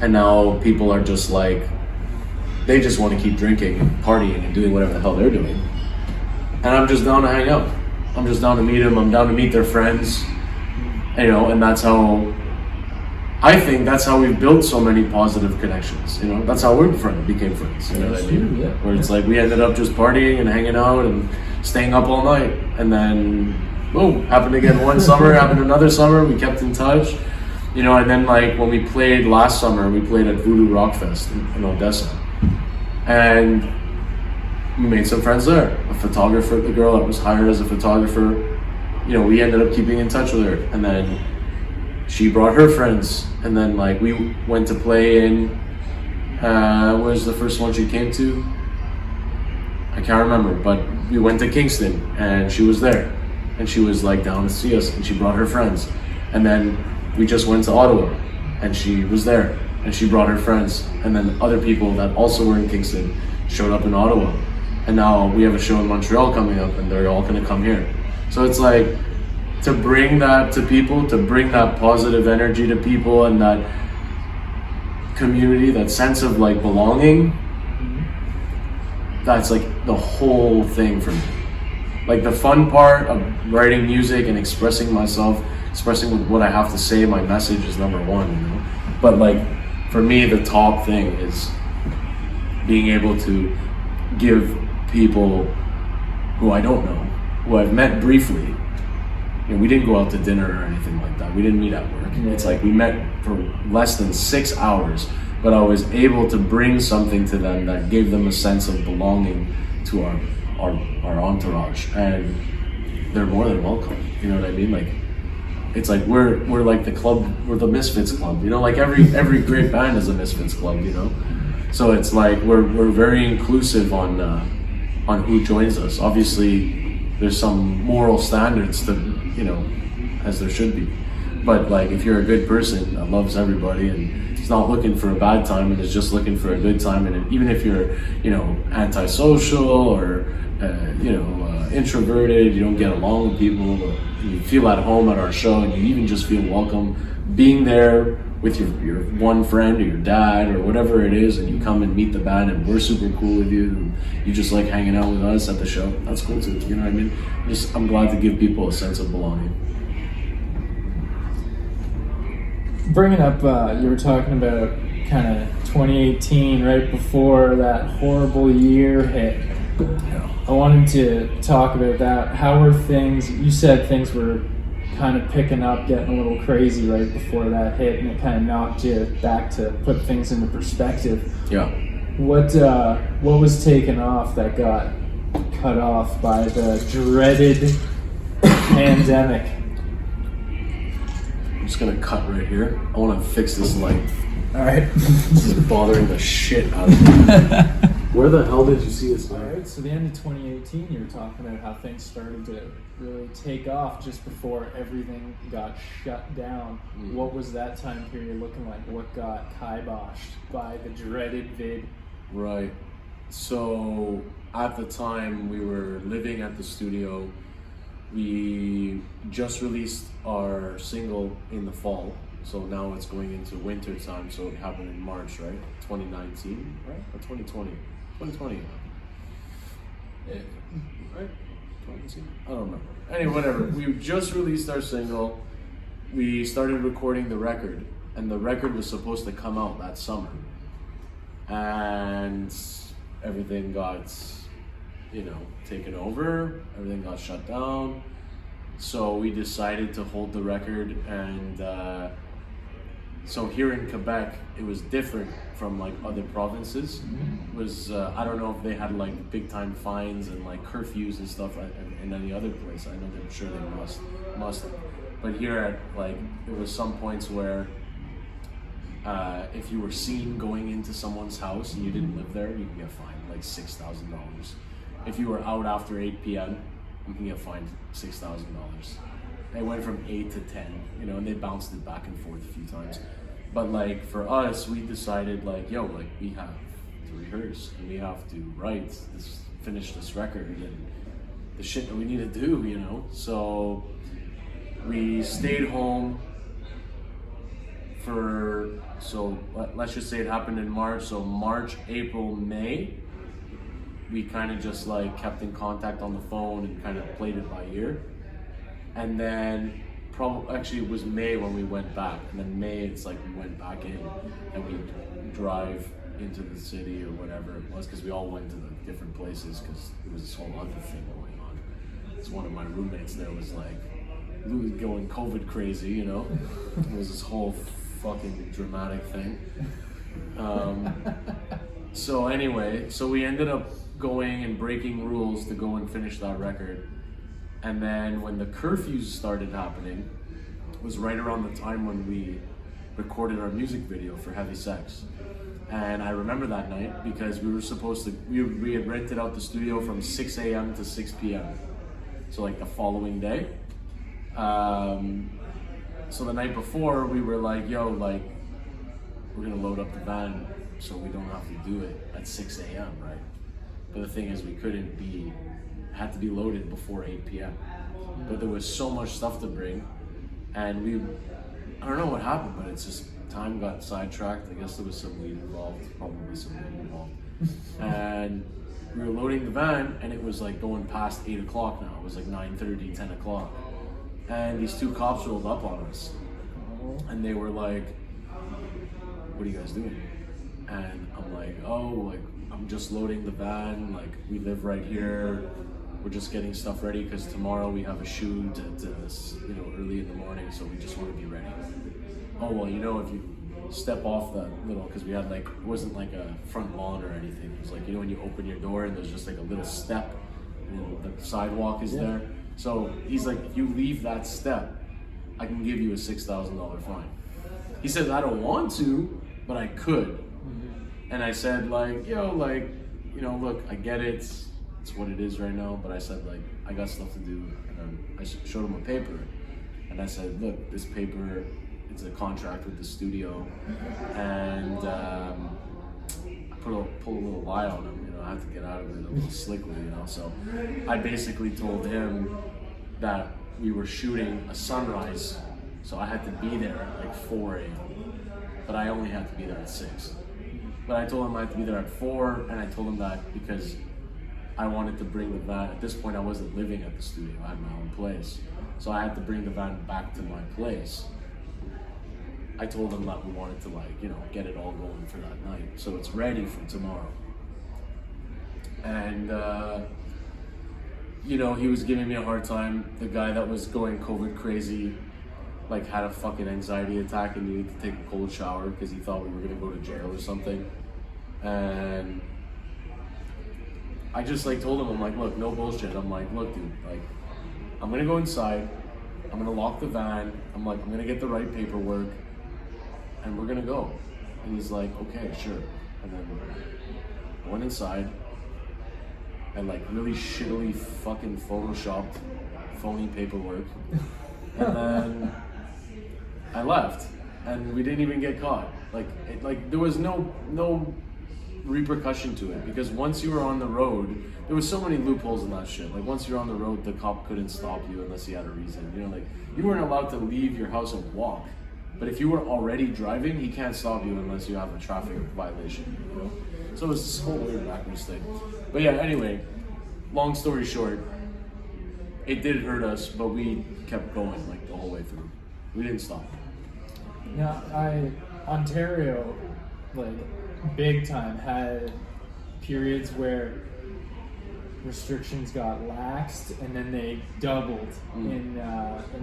And now people are just like, they just want to keep drinking and partying and doing whatever the hell they're doing. And I'm just down to hang out. I'm just down to meet them. I'm down to meet their friends. And, you know, and that's how, I think that's how we've built so many positive connections. You know, that's how we became friends. You know what I mean? Yeah. Where it's like we ended up just partying and hanging out and staying up all night. And then, boom, happened again one summer, happened another summer. We kept in touch. You know, and then like when we played last summer, we played at Voodoo Rock Fest in Odessa, and we made some friends there. A photographer, the girl that was hired as a photographer, you know, we ended up keeping in touch with her, and then she brought her friends, and then like we went to play in, what was the first one she came to? I can't remember, but we went to Kingston, and she was there, and she was like down to see us, and she brought her friends, and then we just went to Ottawa, and she was there, and she brought her friends, and then other people that also were in Kingston showed up in Ottawa, and now we have a show in Montreal coming up, and they're all gonna come here. So it's like, to bring that to people, to bring that positive energy to people, and that community, that sense of like belonging, that's like the whole thing for me. Like the fun part of writing music and expressing myself, expressing what I have to say, my message is number one, you know? But like, for me, the top thing is being able to give people who I don't know, who I've met briefly. You know, we didn't go out to dinner or anything like that. We didn't meet at work. It's like we met for less than 6 hours, but I was able to bring something to them that gave them a sense of belonging to our entourage, and they're more than welcome. You know what I mean? Like, it's like we're like the club, we're the Misfits Club. You know, like every great band is a Misfits Club. You know, so it's like we're very inclusive on who joins us. Obviously, there's some moral standards to, you know, as there should be. But like, if you're a good person that loves everybody and is not looking for a bad time and is just looking for a good time, and even if you're, you know, antisocial or introverted, you don't get along with people, or you feel at home at our show and you even just feel welcome being there with your one friend or your dad or whatever it is, and you come and meet the band and we're super cool with you, and you just like hanging out with us at the show, that's cool too. You know what I mean? I'm glad to give people a sense of belonging. Bringing up, you were talking about kind of 2018, right before that horrible year hit. Yeah. I wanted to talk about that. How were things? You said things were kind of picking up, getting a little crazy right before that hit, and it kind of knocked you back to put things into perspective. Yeah. What was taken off that got cut off by the dreaded pandemic? I'm just gonna cut right here. I want to fix this light. All right. This is bothering the shit out of me. Where the hell did you see this light? All right, so the end of 2018, you were talking about how things started to really take off just before everything got shut down. What was that time period looking like? What got kiboshed by the dreaded vid? Right. So at the time, we were living at the studio. We just released our single in the fall, so now it's going into winter time, so it happened in March, right? 2019, right? Or 2020? 2020. Yeah. Right? 2019? I don't remember. Anyway, whatever. We just released our single. We started recording the record, and the record was supposed to come out that summer. And everything got, taken over. Everything got shut down. So we decided to hold the record, and so here in Quebec, it was different from like other provinces. It was I don't know if they had like big time fines and like curfews and stuff in any other place. I know they're sure they must. But here at it was some points where if you were seen going into someone's house and you didn't live there, you can get fined like $6,000. If you were out after 8 p.m., you can get fined $6,000. They went from 8 to 10, and they bounced it back and forth a few times. But for us, we decided we have to rehearse and we have to write finish this record and the shit that we need to do, So we stayed home let's just say it happened in March. So March, April, May, we kind of just kept in contact on the phone and kind of played it by ear. And then actually it was May when we went back, and then May it's we went back in and we drive into the city or whatever it was, because we all went to the different places because there was this whole other thing going on. It's one of my roommates there was going COVID crazy, you know. It was this whole fucking dramatic thing. So anyway, so we ended up going and breaking rules to go and finish that record. And then when the curfews started happening, it was right around the time when we recorded our music video for Heavy Sex. And I remember that night because we were supposed to, we had rented out the studio from 6 a.m. to 6 p.m. So like the following day. So the night before we were like, yo, like, we're gonna load up the van so we don't have to do it at 6 a.m., right? But the thing is, we couldn't be, had to be loaded before 8 p.m. But there was so much stuff to bring, and I don't know what happened, but it's just, time got sidetracked. I guess there was some weed involved, probably some weed involved. And we were loading the van, and it was like going past 8 o'clock now. It was like 9:30, 10 o'clock. And these two cops rolled up on us, and they were like, what are you guys doing? And I'm like, oh, like, I'm just loading the van, like, we live right here, we're just getting stuff ready because tomorrow we have a shoot at, early in the morning, so we just want to be ready. Oh, well, you know, if you step off that little, because we had like, it wasn't like a front lawn or anything, it was like, you know, when you open your door and there's just like a little step, and the sidewalk is there. So he's like, if you leave that step, I can give you a $6,000 fine. He said, I don't want to, but I could. And I said, like, yo, like, you know, look, I get it. It's what it is right now. But I said, like, I got stuff to do. And I showed him a paper. And I said, look, this paper, it's a contract with the studio. And I pulled a little lie on him. You know, I had to get out of it a little slickly, you know. So I basically told him that we were shooting a sunrise. So I had to be there at like 4 a.m. But I only had to be there at 6. But I told him I had to be there at 4, and I told him that because I wanted to bring the van. At this point, I wasn't living at the studio. I had my own place. So I had to bring the van back to my place. I told him that we wanted to, like, you know, get it all going for that night. So it's ready for tomorrow. And, you know, he was giving me a hard time. The guy that was going COVID crazy, like, had a fucking anxiety attack and needed to take a cold shower because he thought we were gonna go to jail or something. And I just like told him, I'm like, look, no bullshit. I'm like, look, dude, like, I'm gonna go inside, I'm gonna lock the van, I'm like, I'm gonna get the right paperwork, and we're gonna go. And he's like, okay, sure. And then I went inside and like really shittily fucking photoshopped phony paperwork. And then I left, and we didn't even get caught. Like there was no repercussion to it, because once you were on the road, there was so many loopholes in that shit. Like once you're on the road, the cop couldn't stop you unless he had a reason. You know, like you weren't allowed to leave your house and walk. But if you were already driving, he can't stop you unless you have a traffic violation. You know, so it was this whole weird backwards thing. But yeah, anyway, long story short, it did hurt us, but we kept going like the whole way through. We didn't stop. Yeah, Ontario, like big time, had periods where restrictions got laxed and then they doubled in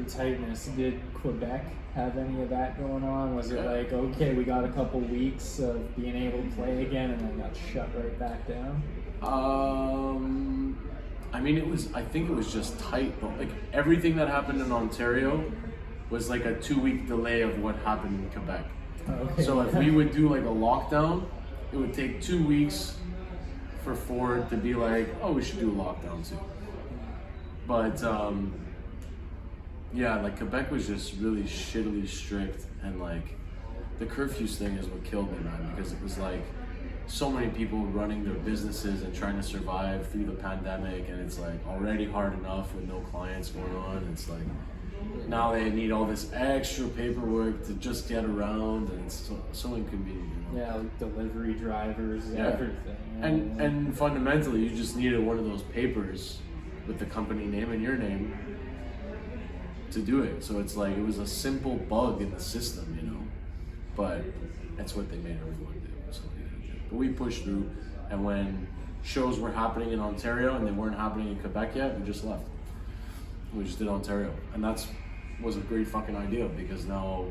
tightness. Did Quebec have any of that going on? Was it like, okay, we got a couple weeks of being able to play again and then got shut right back down? I mean, I think it was just tight, but like everything that happened in Ontario was like a 2-week delay of what happened in Quebec. Okay. So if we would do like a lockdown, it would take 2 weeks for Ford to be like, oh, we should do a lockdown too. But yeah, like Quebec was just really shittily strict, and like the curfews thing is what killed me, man, because it was like so many people running their businesses and trying to survive through the pandemic, and it's like already hard enough with no clients going on. It's like now they need all this extra paperwork to just get around, and it's so inconvenient. You know? Yeah, like delivery drivers, everything. And fundamentally, you just needed one of those papers with the company name and your name to do it. So it's like, it was a simple bug in the system, you know, but that's what they made everyone do. So but we pushed through, and when shows were happening in Ontario and they weren't happening in Quebec yet, we just left. We just did Ontario, and that's was a great fucking idea because now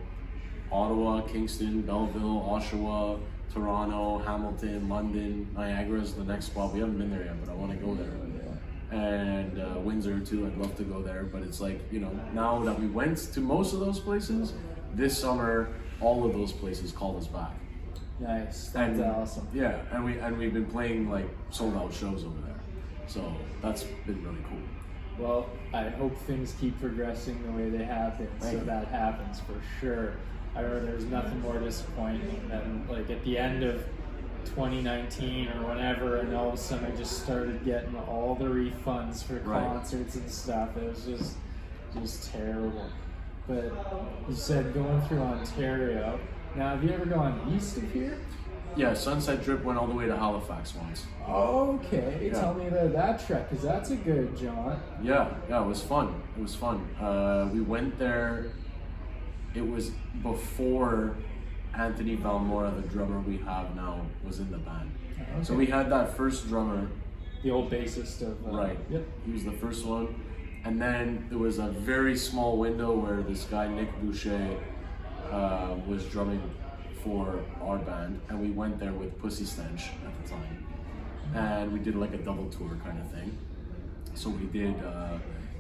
Ottawa, Kingston, Belleville, Oshawa, Toronto, Hamilton, London, Niagara is the next spot. We haven't been there yet, but I want to go there. And Windsor too, I'd love to go there. But it's like, you know, now that we went to most of those places, this summer, all of those places called us back. Nice, that's awesome. Yeah, and we've been playing like sold out shows over there. So that's been really cool. Well, I hope things keep progressing the way they have been, so that happens for sure. I remember there's nothing more disappointing than like at the end of 2019 or whenever, and all of a sudden I just started getting all the refunds for concerts and stuff. It was just terrible. But you said going through Ontario. Now, have you ever gone east of here? Yeah, Sunset Drip went all the way to Halifax once. Okay, tell me about that trek, because that's a good jaunt. Yeah, it was fun. It was fun. We went there. It was before Anthony Valmora, the drummer we have now, was in the band. Okay. So we had that first drummer. The old bassist of... right. Yep. He was the first one. And then there was a very small window where this guy, Nick Boucher, was drumming for our band. And we went there with Pussy Stench at the time. And we did like a double tour kind of thing. So we did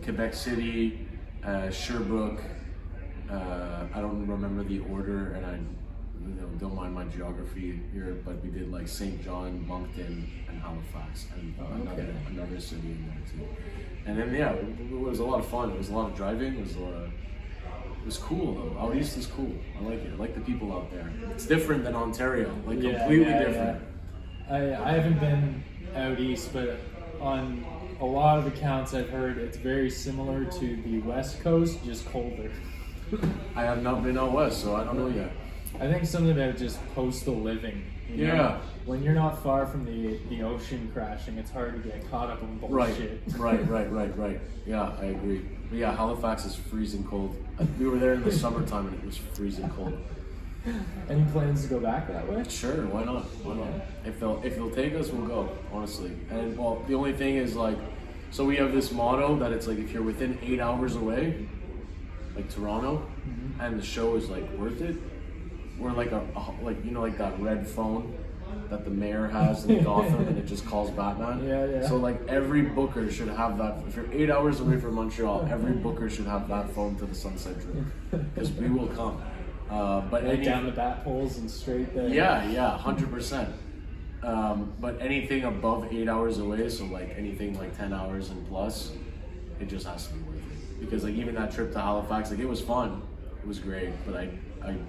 Quebec City, Sherbrooke, I don't remember the order, and I don't mind my geography here, but we did like St. John, Moncton, and Halifax, and another city in there too. And then it was a lot of fun. It was a lot of driving. It was cool though. Out east is cool. I like it. I like the people out there. It's different than Ontario, like completely different. Yeah. I haven't been out east, but on a lot of accounts I've heard it's very similar to the West Coast, just colder. I have not been out west, so I don't know yet. I think something about just postal living. You know? When you're not far from the ocean crashing, it's hard to get caught up in bullshit. Right. Yeah, I agree. But yeah, Halifax is freezing cold. We were there in the summertime and it was freezing cold. Any plans to go back that way? Sure, why not? If they'll take us, we'll go, honestly. And well, the only thing is like, so we have this motto that it's like if you're within 8 hours away, like Toronto, and the show is like worth it, we're like like that red phone that the mayor has in Gotham and it just calls Batman. Yeah. So like every booker should have that. If you're 8 hours away from Montreal, every booker should have that phone to the Sunset Drip because we will come. But right down the bat poles and straight there. Yeah, 100%. But anything above 8 hours away, so like anything like 10 hours and plus, it just has to be worth it. Because like even that trip to Halifax, like it was fun, it was great, but I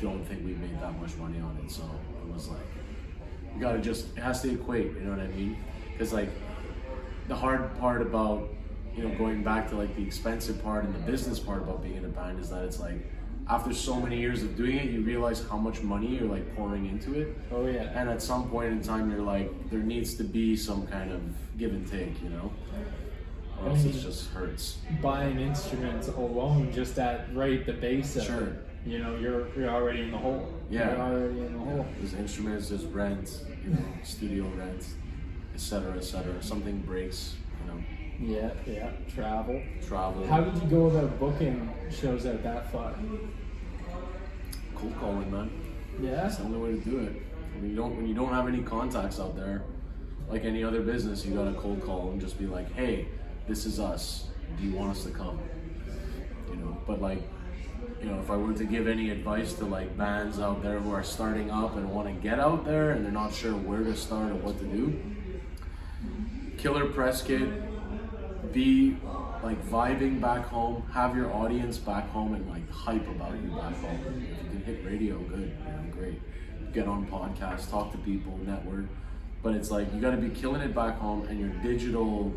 don't think we made that much money on it. So it was like, you gotta it has to equate, you know what I mean? Because like the hard part about, going back to like the expensive part and the business part about being in a band is that it's like, after so many years of doing it, you realize how much money you're like pouring into it. Oh yeah. And at some point in time, you're like, there needs to be some kind of give and take, or else it just hurts. Buying instruments alone, just at the base of it, you're already in the hole. Yeah. You're already in the hole. There's instruments, there's rent, studio rent, etc. Something breaks, Yeah, travel. How did you go about booking shows out that far? Cold calling, man. Yeah? That's the only way to do it. When you don't have any contacts out there, like any other business, you gotta cold call and just be like, hey, this is us. Do you want us to come? But like, if I were to give any advice to like bands out there who are starting up and want to get out there and they're not sure where to start or what to do, killer press kit, be like vibing back home, have your audience back home and like hype about you back home. If you can hit radio, good, great. Get on podcasts, talk to people, network. But it's like you gotta be killing it back home and your digital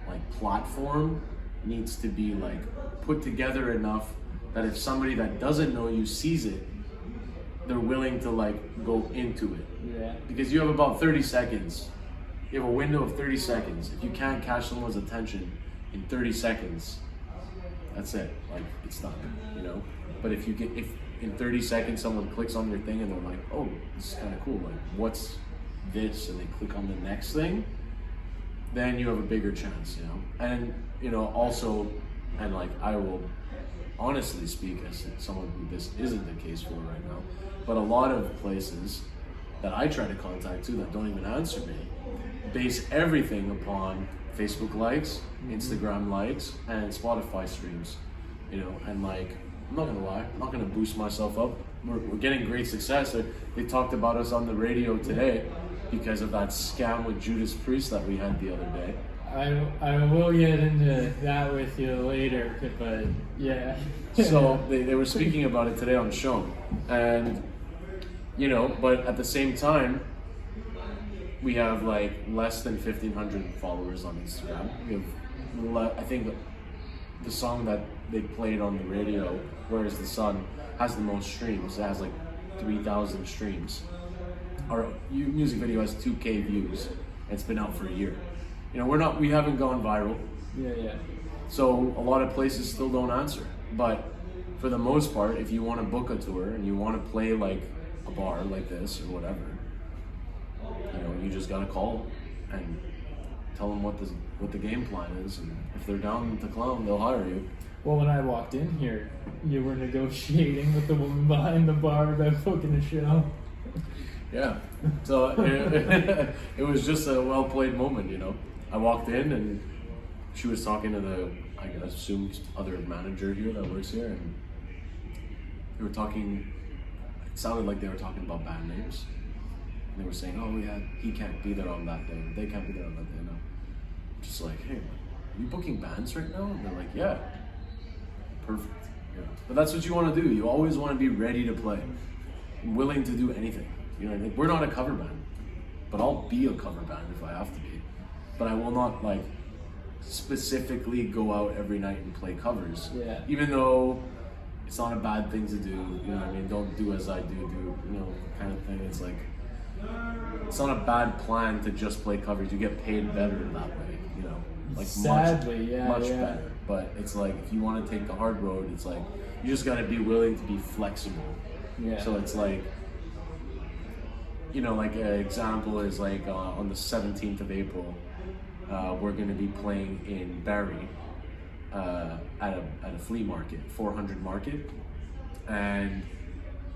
like platform needs to be like put together enough that if somebody that doesn't know you sees it, they're willing to like go into it. Yeah. Because you have about 30 seconds. You have a window of 30 seconds. If you can't catch someone's attention in 30 seconds, that's it. Like it's done, But if in 30 seconds someone clicks on your thing and they're like, oh, this is kind of cool. Like, what's this? And they click on the next thing, then you have a bigger chance, And, also, and like I will honestly speak, as someone who this isn't the case for right now, but a lot of places that I try to contact too that don't even answer me base everything upon Facebook likes, Instagram likes, and Spotify streams. You know, and like, I'm not gonna lie, I'm not gonna boost myself up. We're getting great success. They talked about us on the radio today because of that scam with Judas Priest that we had the other day. I will get into that with you later, but yeah. So they were speaking about it today on the show, and you know, but at the same time, we have like less than 1,500 followers on Instagram. We have, I think, the song that they played on the radio, "Where Is the Sun," has the most streams. It has like 3,000 streams. Our music video has 2K views. It's been out for a year. You know, we haven't gone viral. Yeah. So a lot of places still don't answer. But for the most part, if you want to book a tour and you want to play like a bar like this or whatever, you know, you just gotta call and tell them what the game plan is, and if they're down to clown, they'll hire you. Well, when I walked in here, you were negotiating with the woman behind the bar about booking a show. Yeah. So it was just a well played moment, you know. I walked in and she was talking to the, I assume, other manager here that works here, and they were talking. It sounded like they were talking about band names. And they were saying, "Oh yeah, he can't be there on that day. They can't be there on that day." No. Just like, "Hey, are you booking bands right now?" And they're like, "Yeah." Perfect. Yeah. But that's what you want to do. You always want to be ready to play, willing to do anything. You know, we're not a cover band, but I'll be a cover band if I have to be. But I will not like specifically go out every night and play covers. Yeah. Even though it's not a bad thing to do. You know what I mean? Don't do as I do, you know, kind of thing. It's like, it's not a bad plan to just play covers. You get paid better that way, you know. Like sadly, much better. But it's like, if you want to take the hard road, it's like, you just got to be willing to be flexible. Yeah. So it's like, you know, like an example is like on the 17th of April, we're going to be playing in Barrie at a flea market, 400 market, and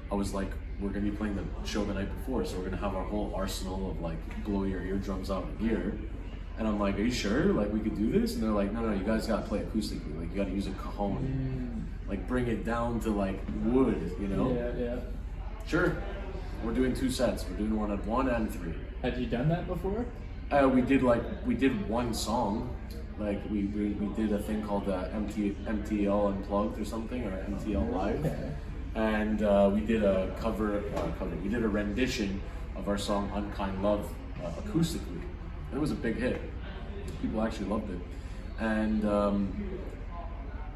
I was like, we're going to be playing the show the night before, so we're going to have our whole arsenal of like blow your eardrums out gear. And I'm like, are you sure? Like, we could do this? And they're like, no, you guys got to play acoustically. Like, you got to use a cajon. Like, bring it down to like wood, you know? Yeah. Sure. We're doing 2 sets. We're doing one at 1 and 3. Had you done that before? We did one song. Like, we did a thing called MTL Unplugged or something, or MTL Live. Okay. And we did a we did a rendition of our song Unkind Love acoustically. And it was a big hit. People actually loved it. And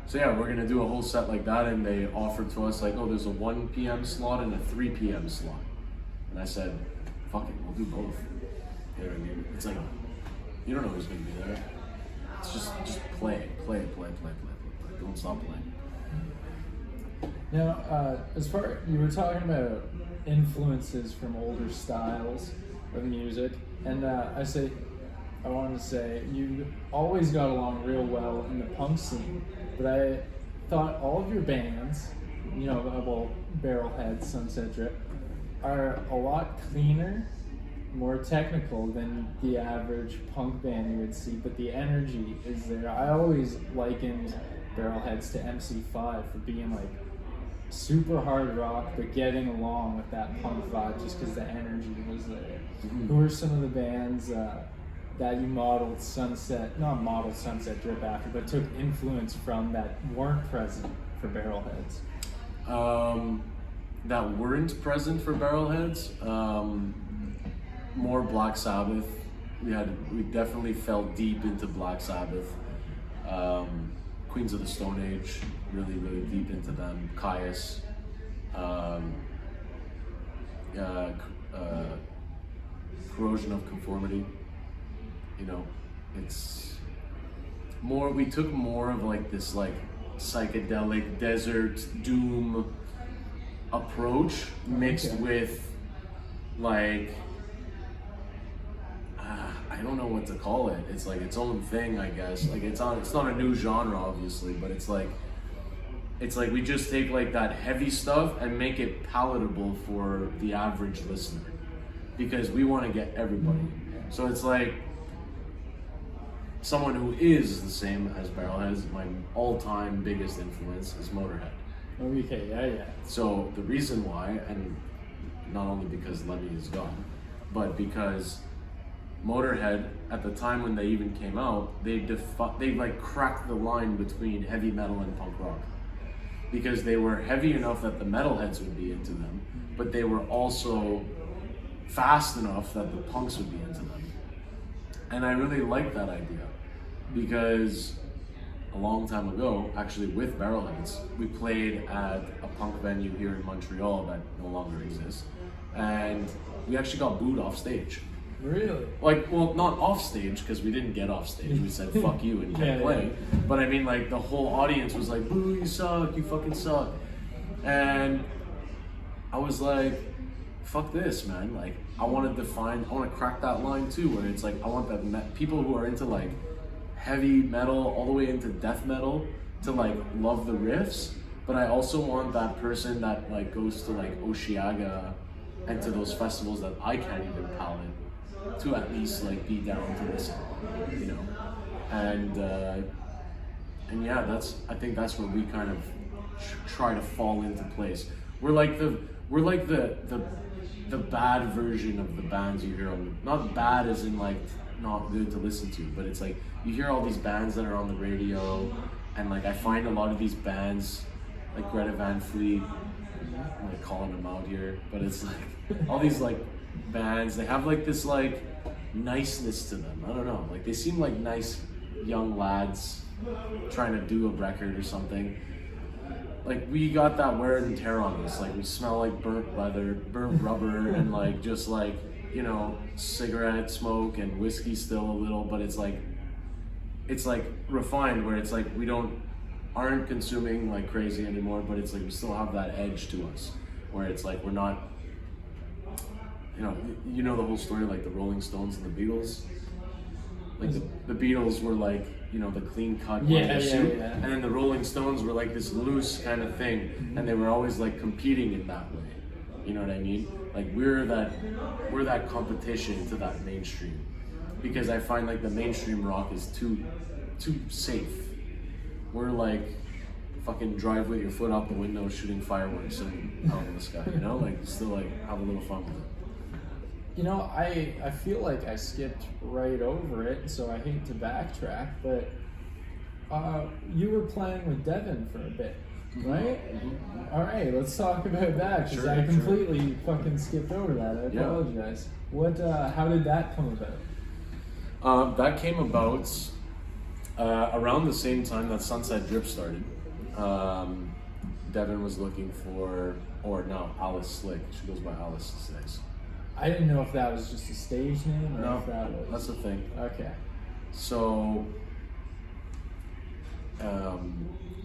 so yeah, we're gonna do a whole set like that, and they offered to us like, oh, there's a 1 p.m. slot and a 3 p.m. slot. And I said, fuck it, we'll do both. You know what I mean? It's like, you don't know who's gonna be there. It's just play. Don't stop playing. Now, as far, you were talking about influences from older styles of music, and I wanted to say you always got along real well in the punk scene, but I thought all of your bands, you know, well, Barrelhead, Sunset Drip, are a lot cleaner, more technical than the average punk band you would see, but the energy is there. I always likened Barrelheads to MC5 for being like super hard rock, but getting along with that punk vibe just because the energy was there. Mm-hmm. Who are some of the bands that you modeled Sunset Drip after, but took influence from that weren't present for Barrelheads? That weren't present for Barrelheads, more Black Sabbath. We definitely fell deep into Black Sabbath. Queens of the Stone Age, really deep into them. Caius, Corrosion of Conformity. You know, it's more. We took more of like this like psychedelic desert doom approach mixed with like I don't know what to call it. It's like its own thing, I guess. Like it's not a new genre, obviously, but it's like it's like we just take like that heavy stuff and make it palatable for the average listener, because we want to get everybody. So it's like someone who is the same as Barrelhead, my all-time biggest influence is Motorhead. Okay, yeah. So the reason why, and not only because Lemmy is gone, but because Motorhead, at the time when they even came out, they like cracked the line between heavy metal and punk rock. Because they were heavy enough that the metalheads would be into them, but they were also fast enough that the punks would be into them. And I really liked that idea, because a long time ago, actually with Barrelheads, we played at a punk venue here in Montreal that no longer exists, and we actually got booed off stage. Really? Like, well, not off stage, because we didn't get off stage. We said, fuck you, and kept playing. Yeah. But I mean, like, the whole audience was like, boo, you suck, you fucking suck. And I was like, fuck this, man. Like, I want to crack that line too, where it's like, I want that people who are into like heavy metal all the way into death metal to like love the riffs, but I also want that person that like goes to like Osheaga and to those festivals that I can't even palate to at least like be down to listen, you know. And yeah, I think that's where we kind of try to fall into place. We're like the bad version of the bands you hear on, not bad as in like not good to listen to, but it's like you hear all these bands that are on the radio, and like I find a lot of these bands like Greta Van Fleet, I'm like calling them out here, but it's like all these like bands, they have like this like niceness to them. I don't know, like they seem like nice young lads trying to do a record or something. Like we got that wear and tear on us. Like we smell like burnt leather, burnt rubber, and like just like, you know, cigarette smoke and whiskey still a little, but it's like refined, where it's like we aren't consuming like crazy anymore, but it's like we still have that edge to us, where it's like we're not, you know the whole story, like the Rolling Stones and the Beatles. Like the Beatles were like, you know, the clean cut suit, and then the Rolling Stones were like this loose kind of thing, and they were always like competing in that way. You know what I mean? Like we're that competition to that mainstream, because I find like the mainstream rock is too safe. We're like fucking drive with your foot out the window shooting fireworks and out in the sky, you know, like still like have a little fun with it. You know, I feel like I skipped right over it, so I hate to backtrack, but you were playing with Devin for a bit, right? Mm-hmm. All right, let's talk about that, because I completely fucking skipped over that. I apologize. Yeah. How did that come about? That came about around the same time that Sunset Drip started. Devin was looking for, or no, Alice Slick. She goes by Alice these days. I didn't know if that was just a stage name or no, if that was... that's the thing. Okay. So,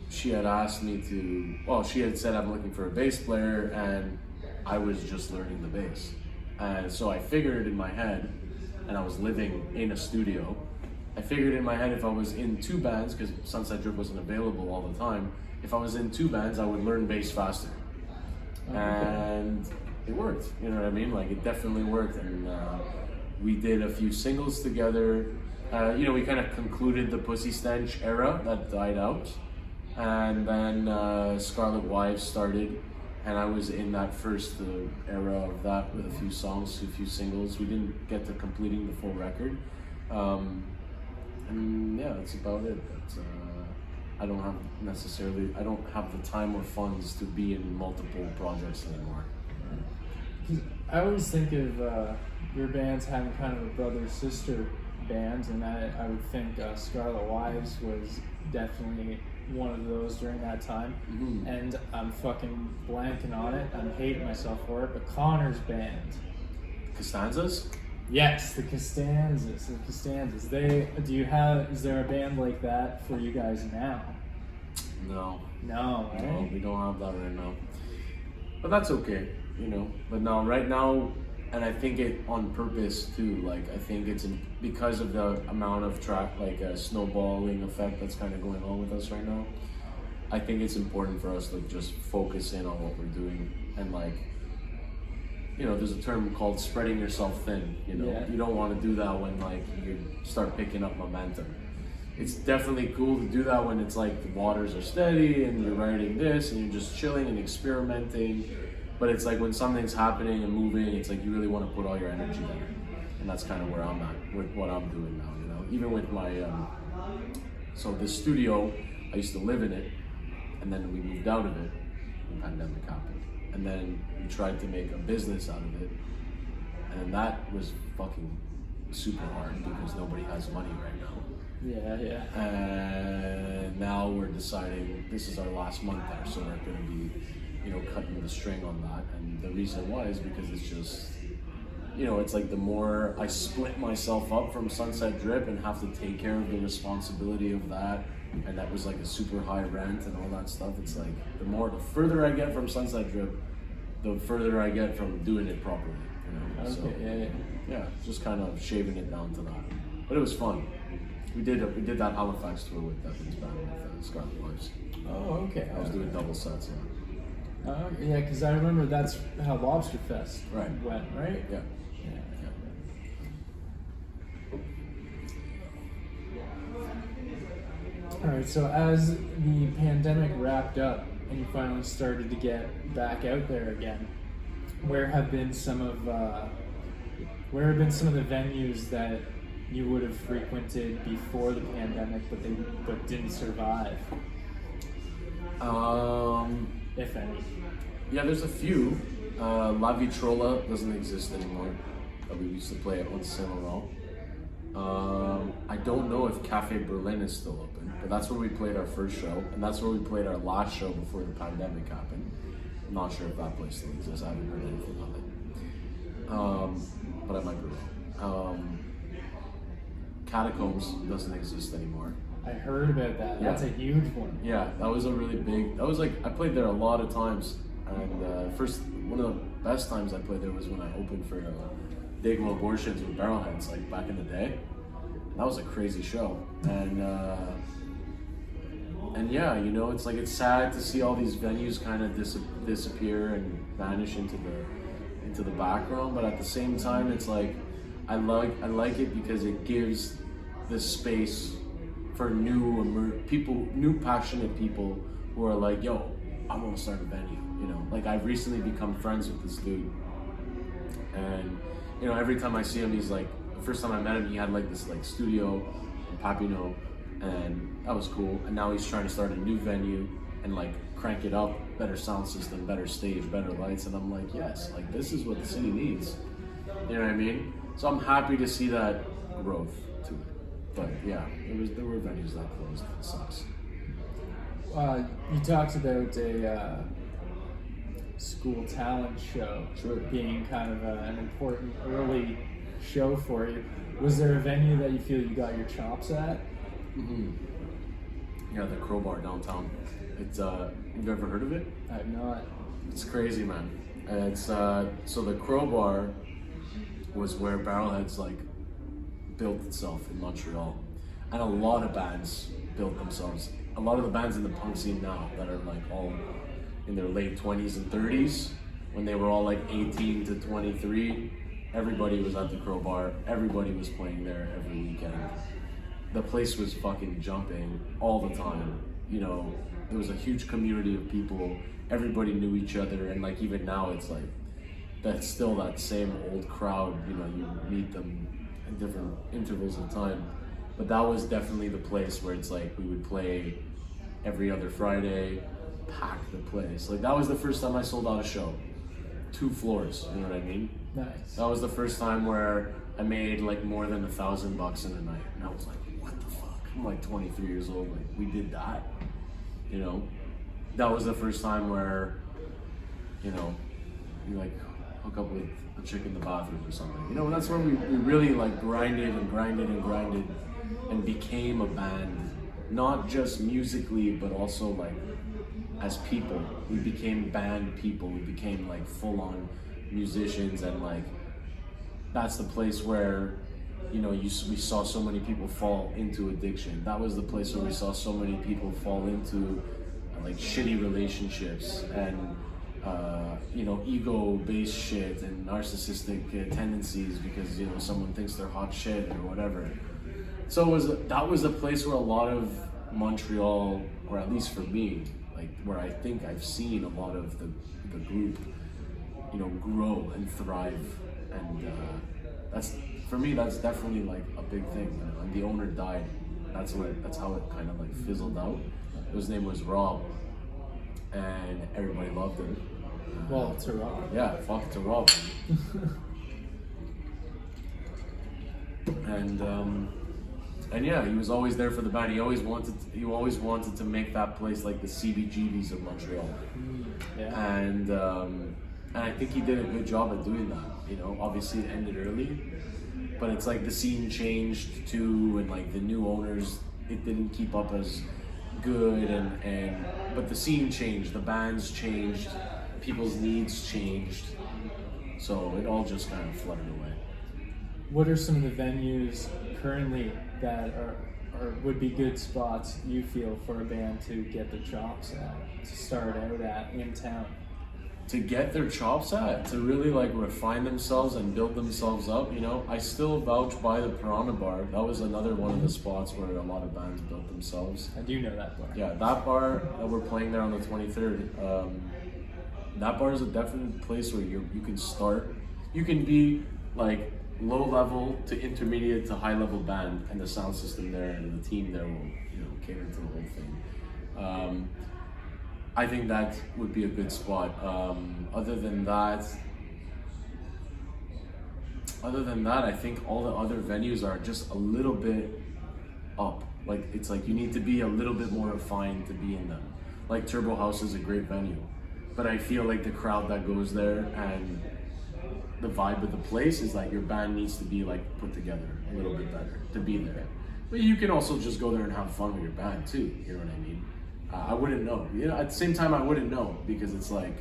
she had asked me she had said I'm looking for a bass player, and I was just learning the bass. And so I figured in my head, and I was living in a studio, I figured in my head if I was in two bands, because Sunset Drip wasn't available all the time, if I was in two bands, I would learn bass faster. Okay. And it worked, you know what I mean? Like it definitely worked, and we did a few singles together. We kind of concluded the Pussy Stench era that died out, and then Scarlet Wives started, and I was in that first era of that with a few songs, a few singles. We didn't get to completing the full record, and yeah, that's about it. But, I don't have the time or funds to be in multiple projects anymore. I always think of your bands having kind of a brother-sister band, and I would think Scarlet Wives was definitely one of those during that time. Mm-hmm. And I'm fucking blanking on it. I'm hating myself for it. But Connor's band. Costanzas? Yes, the Costanzas. Is there a band like that for you guys now? No. No, right? No, we don't have that right now. But that's okay. You know, but no, right now, and I think it on purpose too. Like I think it's because of the amount of track, like a snowballing effect that's kind of going on with us right now. I think it's important for us to just focus in on what we're doing, and like, you know, there's a term called spreading yourself thin. You know, Yeah. you don't want to do that when like you start picking up momentum. It's definitely cool to do that when it's like the waters are steady and you're writing this and you're just chilling and experimenting. But it's like when something's happening and moving, it's like you really want to put all your energy there. And that's kind of where I'm at with what I'm doing now, you know. Even with my, so this studio, I used to live in it, and then we moved out of it when the pandemic happened. And then we tried to make a business out of it, and that was fucking super hard because nobody has money right now. Yeah. And now we're deciding this is our last month there, so we're going to be, you know, cutting the string on that. And the reason why is because it's just, you know, it's like the more I split myself up from Sunset Drip and have to take care of the responsibility of that, and that was like a super high rent and all that stuff, it's like the further I get from Sunset Drip, the further I get from doing it properly, you know. Okay. So, yeah, just kind of shaving it down to that. But it was fun. We did that Halifax tour with Devin's band with Scarlet Lives. Oh, okay. I was doing double sets, yeah. Yeah, because I remember that's how Lobster Fest Right. went, right? Yeah. All right, so as the pandemic wrapped up and you finally started to get back out there again, where have been some of the venues that you would have frequented before the pandemic, but didn't survive, if any? Yeah, there's a few. La Vitrola doesn't exist anymore. We used to play it on Saint Laurent. I don't know if Cafe Berlin is still open, but that's where we played our first show, and that's where we played our last show before the pandemic happened. I'm not sure if that place still exists. I haven't heard anything of it. But I might be wrong. Catacombs doesn't exist anymore. I heard about that. That's Yeah. a huge one. Yeah, that was a really big. That was like I played there a lot of times, and one of the best times I played there was when I opened for Digma Abortions with Barrelheads, like back in the day. That was a crazy show, and yeah, you know, it's like it's sad to see all these venues kind of disappear and vanish into the background, but at the same time, it's like I like it because it gives this space for new passionate people who are like, yo, I want to start a venue, you know. Like I've recently become friends with this dude, and you know, every time I see him, he's like, the first time I met him, he had like this like studio in Papineau, and that was cool. And now he's trying to start a new venue and like crank it up, better sound system, better stage, better lights, and I'm like, yes, like this is what the city needs. You know what I mean? So I'm happy to see that growth to it. But yeah, there were venues that closed. It sucks. You talked about a school talent show being kind of an important early show for you. Was there a venue that you feel you got your chops at? Mm-hmm. Yeah, the Crowbar downtown. It's you've ever heard of it? I have not. It's crazy, man. It's so the Crowbar was where Barrelheads like built itself in Montreal, and a lot of bands built themselves. A lot of the bands in the punk scene now that are like all in their late 20s and 30s, when they were all like 18 to 23, everybody was at the Crowbar. Everybody was playing there every weekend. The place was fucking jumping all the time. You know, there was a huge community of people. Everybody knew each other, and like even now, it's like that's still that same old crowd. You know, you meet them in different intervals of time. But that was definitely the place where it's like we would play every other Friday, pack the place. Like that was the first time I sold out a show. 2 floors, you know what I mean? Nice. That was the first time where I made like more than $1,000 in a night. And I was like, what the fuck? I'm like 23 years old, like we did that, you know? That was the first time where, you know, you like hook up with a chick in the bathroom or something. You know, and that's where we really like grinded and became a band, not just musically, but also like as people. We became band people. We became like full-on musicians, and like that's the place where, you know, we saw so many people fall into addiction. That was the place where we saw so many people fall into like shitty relationships and ego-based shit and narcissistic tendencies because someone thinks they're hot shit or whatever. So that was a place where a lot of Montreal, or at least for me, like where I think I've seen a lot of the group, grow and thrive, and that's for me. That's definitely like a big thing. And the owner died. That's how it kind of like fizzled out. His name was Rob, and everybody loved him. Well, to Rob. Yeah, fuck to Rob. And yeah, he was always there for the band. He always wanted to make that place like the CBGBs of Montreal. Yeah. And I think he did a good job at doing that. Obviously it ended early, but it's like the scene changed too, and like the new owners, it didn't keep up as good, but the scene changed, the bands changed, people's needs changed, so it all just kind of flooded away. What are some of the venues currently that would be good spots you feel for a band to get their chops at, to start out at in town? To get their chops at, to really like refine themselves and build themselves up, I still vouch by the Piranha Bar. That was another one of the spots where a lot of bands built themselves. I do know that bar. Yeah, that bar that we're playing there on the 23rd, that bar is a definite place where you can start. You can be like low level to intermediate to high level band, and the sound system there and the team there will cater to the whole thing. I think that would be a good spot. Other than that, I think all the other venues are just a little bit up. Like it's like you need to be a little bit more refined to be in them. Like Turbo House is a great venue, but I feel like the crowd that goes there and the vibe of the place is like your band needs to be like put together a little bit better to be there. But you can also just go there and have fun with your band too. You know what I mean? I wouldn't know. At the same time, I wouldn't know because it's like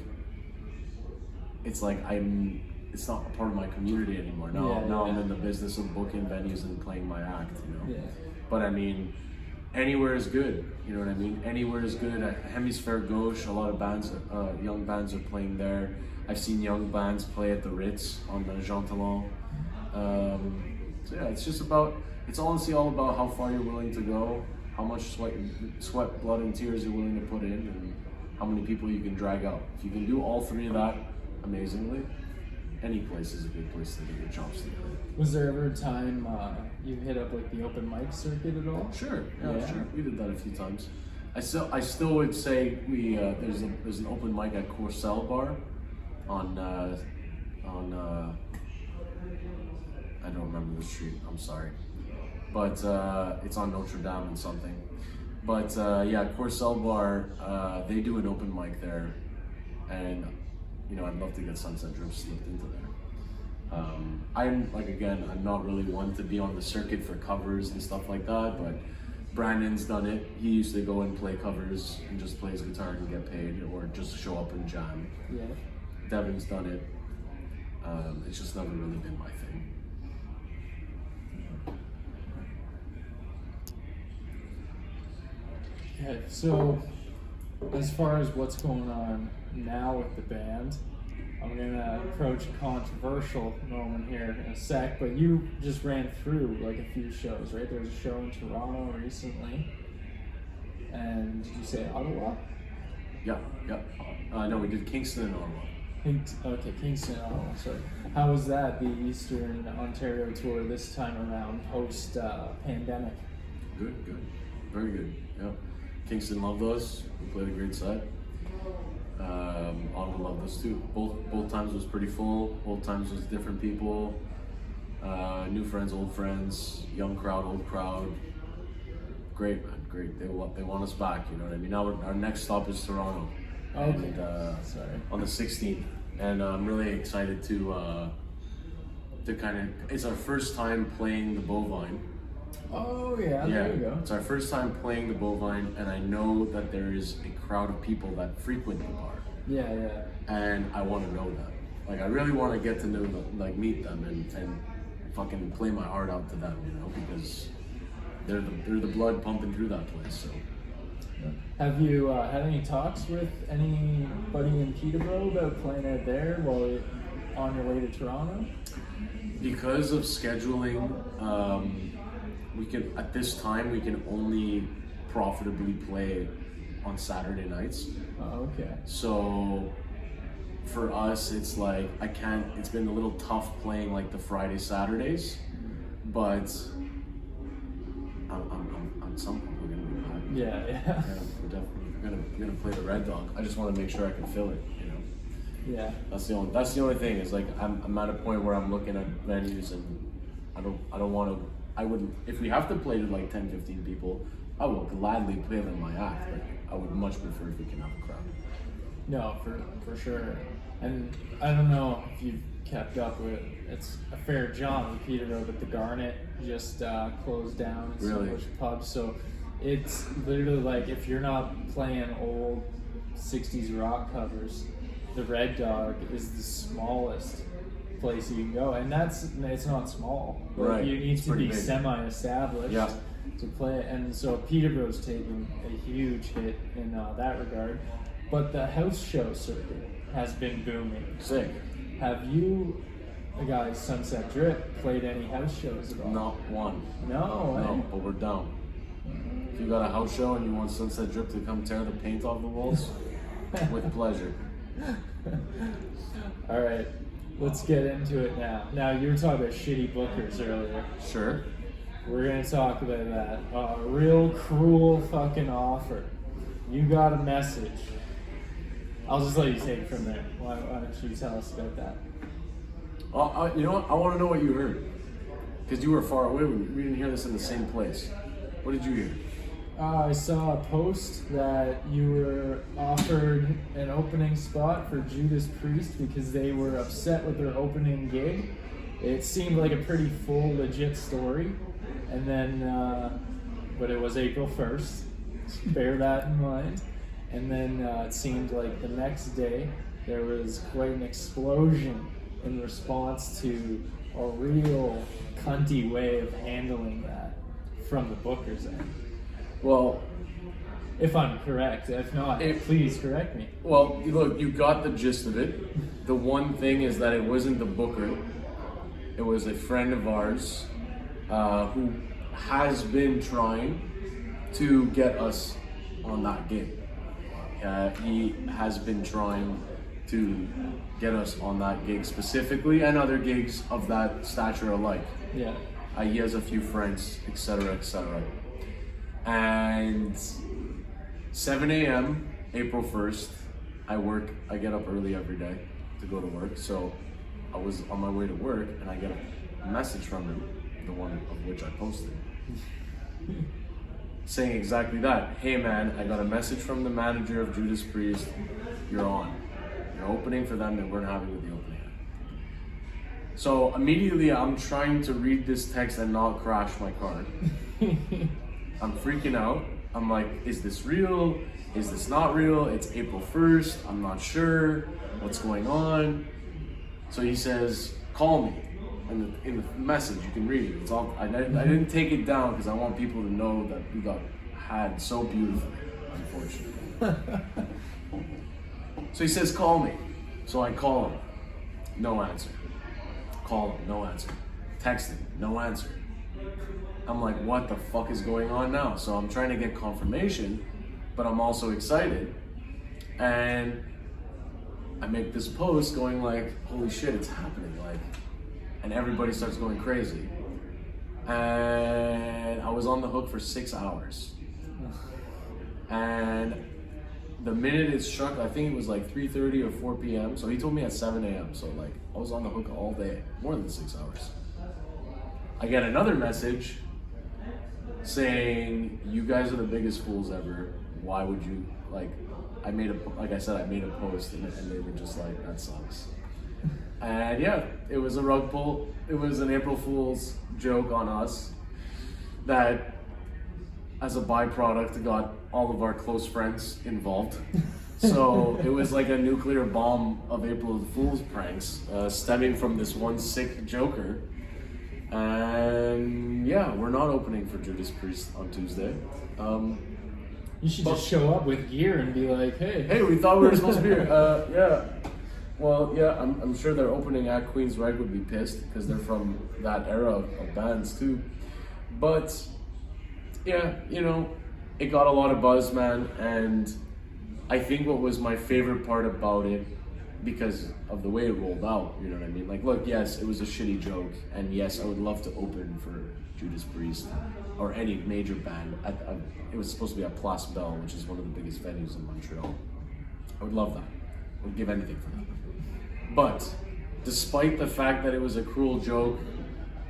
it's not a part of my community anymore. Now I'm in the business of booking venues and playing my act. Yeah. But I mean, anywhere is good. You know what I mean? Anywhere is good. At Hemisphère Gauche, a lot of bands, young bands are playing there. I've seen young bands play at the Ritz on the Jean Talon. So yeah, it's honestly all about how far you're willing to go, how much sweat, blood, and tears you're willing to put in, and how many people you can drag out. If you can do all three of that amazingly, any place is a good place to get your chops together. Was there ever a time you hit up like the open mic circuit at all? Sure, sure. We did that a few times. I still would say we there's an open mic at Corrosion Bar on I don't remember the street. I'm sorry, but it's on Notre Dame and something. But yeah, Corrosion Bar, they do an open mic there, and I'd love to get Sunset Drip slipped into there. I'm not really one to be on the circuit for covers and stuff like that, but Brandon's done it. He used to go and play covers and just play his guitar and get paid, or just show up and jam. Yeah. Devin's done it. It's just never really been my thing. Okay, so as far as what's going on now with the band, I'm gonna approach a controversial moment here in a sec, but you just ran through like a few shows, right? There was a show in Toronto recently, and did you say Ottawa? Yeah. No, we did Kingston and Ottawa. Kingston and Ottawa, sorry. How was that, the Eastern Ontario tour this time around, post-pandemic? Good. Very good, yeah. Kingston loved us. We played a great set. Ottawa loved us too. Both times was pretty full. Both times was different people. New friends, old friends. Young crowd, old crowd. Great, man. Great. They want us back. You know what I mean? Now our next stop is Toronto. Okay. And, sorry. On the 16th, and I'm really excited to it's our first time playing the Bovine. Oh yeah, there you go. It's our first time playing the Bovine, and I know that there is a crowd of people that frequent the bar. Yeah. And I want to know that. Like, I really want to get to know them, like meet them, and fucking play my heart out to them, because they're the blood pumping through that place. So Have you had any talks with anybody in Peterborough about playing out there while you're on your way to Toronto? Because of scheduling, we can at this time we can only profitably play on Saturday nights. Oh, okay. So for us, it's like I can't. It's been a little tough playing like the Friday Saturdays, but I'm some point we're gonna be happy. Yeah. We're definitely gonna play the Red Dog. I just want to make sure I can fill it. You know. Yeah. That's the only thing is like I'm at a point where I'm looking at venues and I don't want to. I would, if we have to play to like 10, 15 people, I will gladly play them my act, but I would much prefer if we can have a crowd. No, for sure. And I don't know if you've kept up with it. It's a fair jaunt in Peterborough, but the Garnet just closed down. It's Really? a pub, so it's literally like if you're not playing old 60s rock covers, the Red Dog is the smallest place you can go, and it's not small. Like, Right. you need It's to pretty be big. semi-established Yeah. to play it, and so Peterborough's taking a huge hit in that regard. But the house show circuit has been booming. Sick. Have you, the guys Sunset Drip, played any house shows at all? Not one. No. No, but we're down. If you got a house show and you want Sunset Drip to come tear the paint off the walls, with pleasure. All right, let's get into it now. Now, you were talking about shitty bookers earlier. Sure. We're going to talk about that. A real cruel fucking offer. You got a message. I'll just let you take it from there. Why don't you tell us about that? You know what? I want to know what you heard. Because you were far away. We didn't hear this in the same place. What did you hear? I saw a post that you were offered an opening spot for Judas Priest because they were upset with their opening gig. It seemed like a pretty full, legit story. And then, but it was April 1st. Bear that in mind. And then it seemed like the next day there was quite an explosion in response to a real cunty way of handling that from the booker's end. Well, If I'm correct. If not, please correct me. well, look, you got the gist of it. The one thing is that it wasn't the booker. It was a friend of ours who has been trying to get us on that gig. He has been trying to get us on that gig specifically and other gigs of that stature alike. Yeah. He has a few friends, etc., etc. And 7 a.m., April 1st, I get up early every day to go to work. So I was on my way to work and I get a message from him, the one of which I posted, saying exactly that. Hey man, I got a message from the manager of Judas Priest. You're on. You're opening for them and we're not having with the opening. So immediately I'm trying to read this text and not crash my car. I'm freaking out. I'm like, is this real? Is this not real? It's April 1st. I'm not sure. What's going on? So he says, call me. And in the message, you can read it. It's all. I didn't take it down because I want people to know that we got had so beautifully, unfortunately. So he says, call me. So I call him. No answer. Call him. No answer. Text him. No answer. I'm like, what the fuck is going on now? So I'm trying to get confirmation, but I'm also excited. And I make this post going like, holy shit, it's happening. Like, and everybody starts going crazy. And I was on the hook for 6 hours. And the minute it struck, I think it was like 3:30 or 4 p.m. So he told me at 7 a.m. So like, I was on the hook all day, more than 6 hours. I get another message saying, you guys are the biggest fools ever. Why would you, like I made a post and they were just like, that sucks. And yeah, it was a rug pull. It was an April Fool's joke on us that as a byproduct got all of our close friends involved. So it was like a nuclear bomb of April Fool's pranks stemming from this one sick joker. And yeah, we're not opening for Judas Priest on Tuesday. You should just show up with gear and be like, hey. Hey, we thought we were supposed to be here. Yeah. Well, yeah, I'm sure their opening act, Queen's Reg, would be pissed because they're from that era of bands too. But yeah, you know, it got a lot of buzz, man, and I think what was my favorite part about it, because of the way it rolled out, you know what I mean? Like, look, yes, it was a shitty joke, and yes, I would love to open for Judas Priest or any major band. It was supposed to be at Place Belle, which is one of the biggest venues in Montreal. I would love that. I would give anything for that. But despite the fact that it was a cruel joke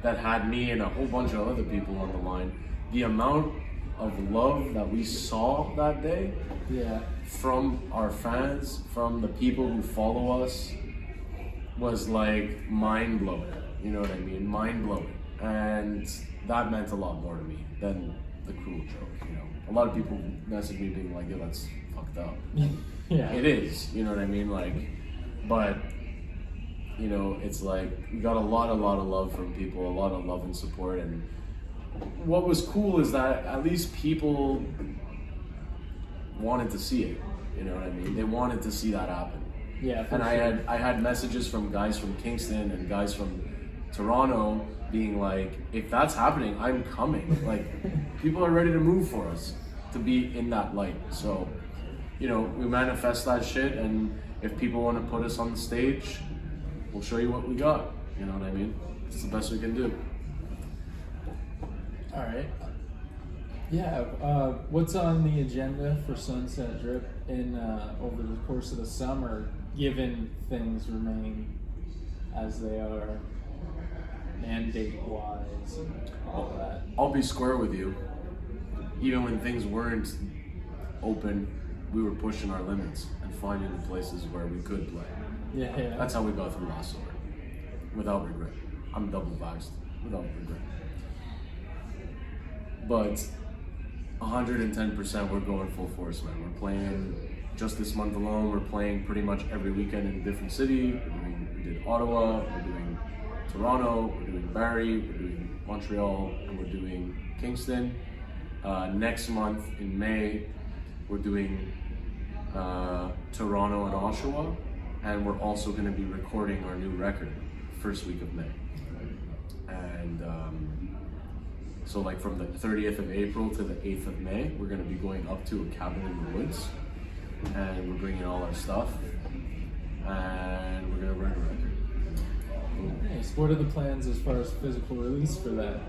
that had me and a whole bunch of other people on the line, the amount of love that we saw that day, yeah, from our fans, from the people who follow us, was like mind-blowing. You know what I mean? Mind-blowing. And that meant a lot more to me than the cruel joke, you know. A lot of people message me being like, yo, that's fucked up. yeah. It is, you know what I mean? Like, but, you know, it's like, we got a lot of love from people, a lot of love and support. And what was cool is that at least people wanted to see it, you know what I mean? They wanted to see that happen. Yeah, and sure. I had messages from guys from Kingston and guys from Toronto being like, if that's happening, I'm coming. Like, people are ready to move for us to be in that light. So, you know, we manifest that shit, and if people want to put us on the stage, we'll show you what we got. You know what I mean? It's the best we can do. All right. Yeah. What's on the agenda for Sunset Drip in over the course of the summer, given things remain as they are, mandate-wise, and all that? I'll be square with you. Even when things weren't open, we were pushing our limits and finding the places where we could play. Yeah, yeah. That's how we got through last summer, without regret. I'm double vaxxed, without regret. But 110%, we're going full force, man. We're playing, just this month alone, we're playing pretty much every weekend in a different city. We did Ottawa, we're doing Toronto, we're doing Barrie, we're doing Montreal, and we're doing Kingston. Next month in May, we're doing Toronto and Oshawa, and we're also going to be recording our new record first week of May. And so like from the 30th of April to the 8th of May, we're going to be going up to a cabin in the woods, and we're bringing all our stuff, and we're going to write a record. Nice. What are the plans as far as physical release for that?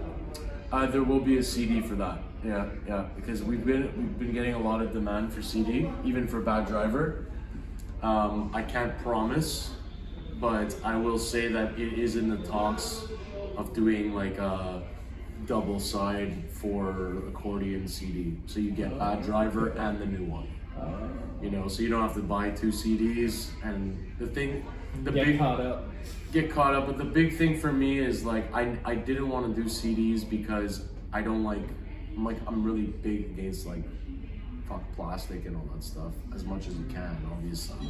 There will be a CD for that. Yeah, because we've been getting a lot of demand for CD, even for Bad Driver. I can't promise, but I will say that it is in the talks of doing like a double side for accordion CD. So you get Bad Driver and the new one. You know, so you don't have to buy two CDs. And Get caught up. But the big thing for me is like I didn't want to do CDs because I don't like. I'm really big against like fuck plastic and all that stuff as much as you can, obviously.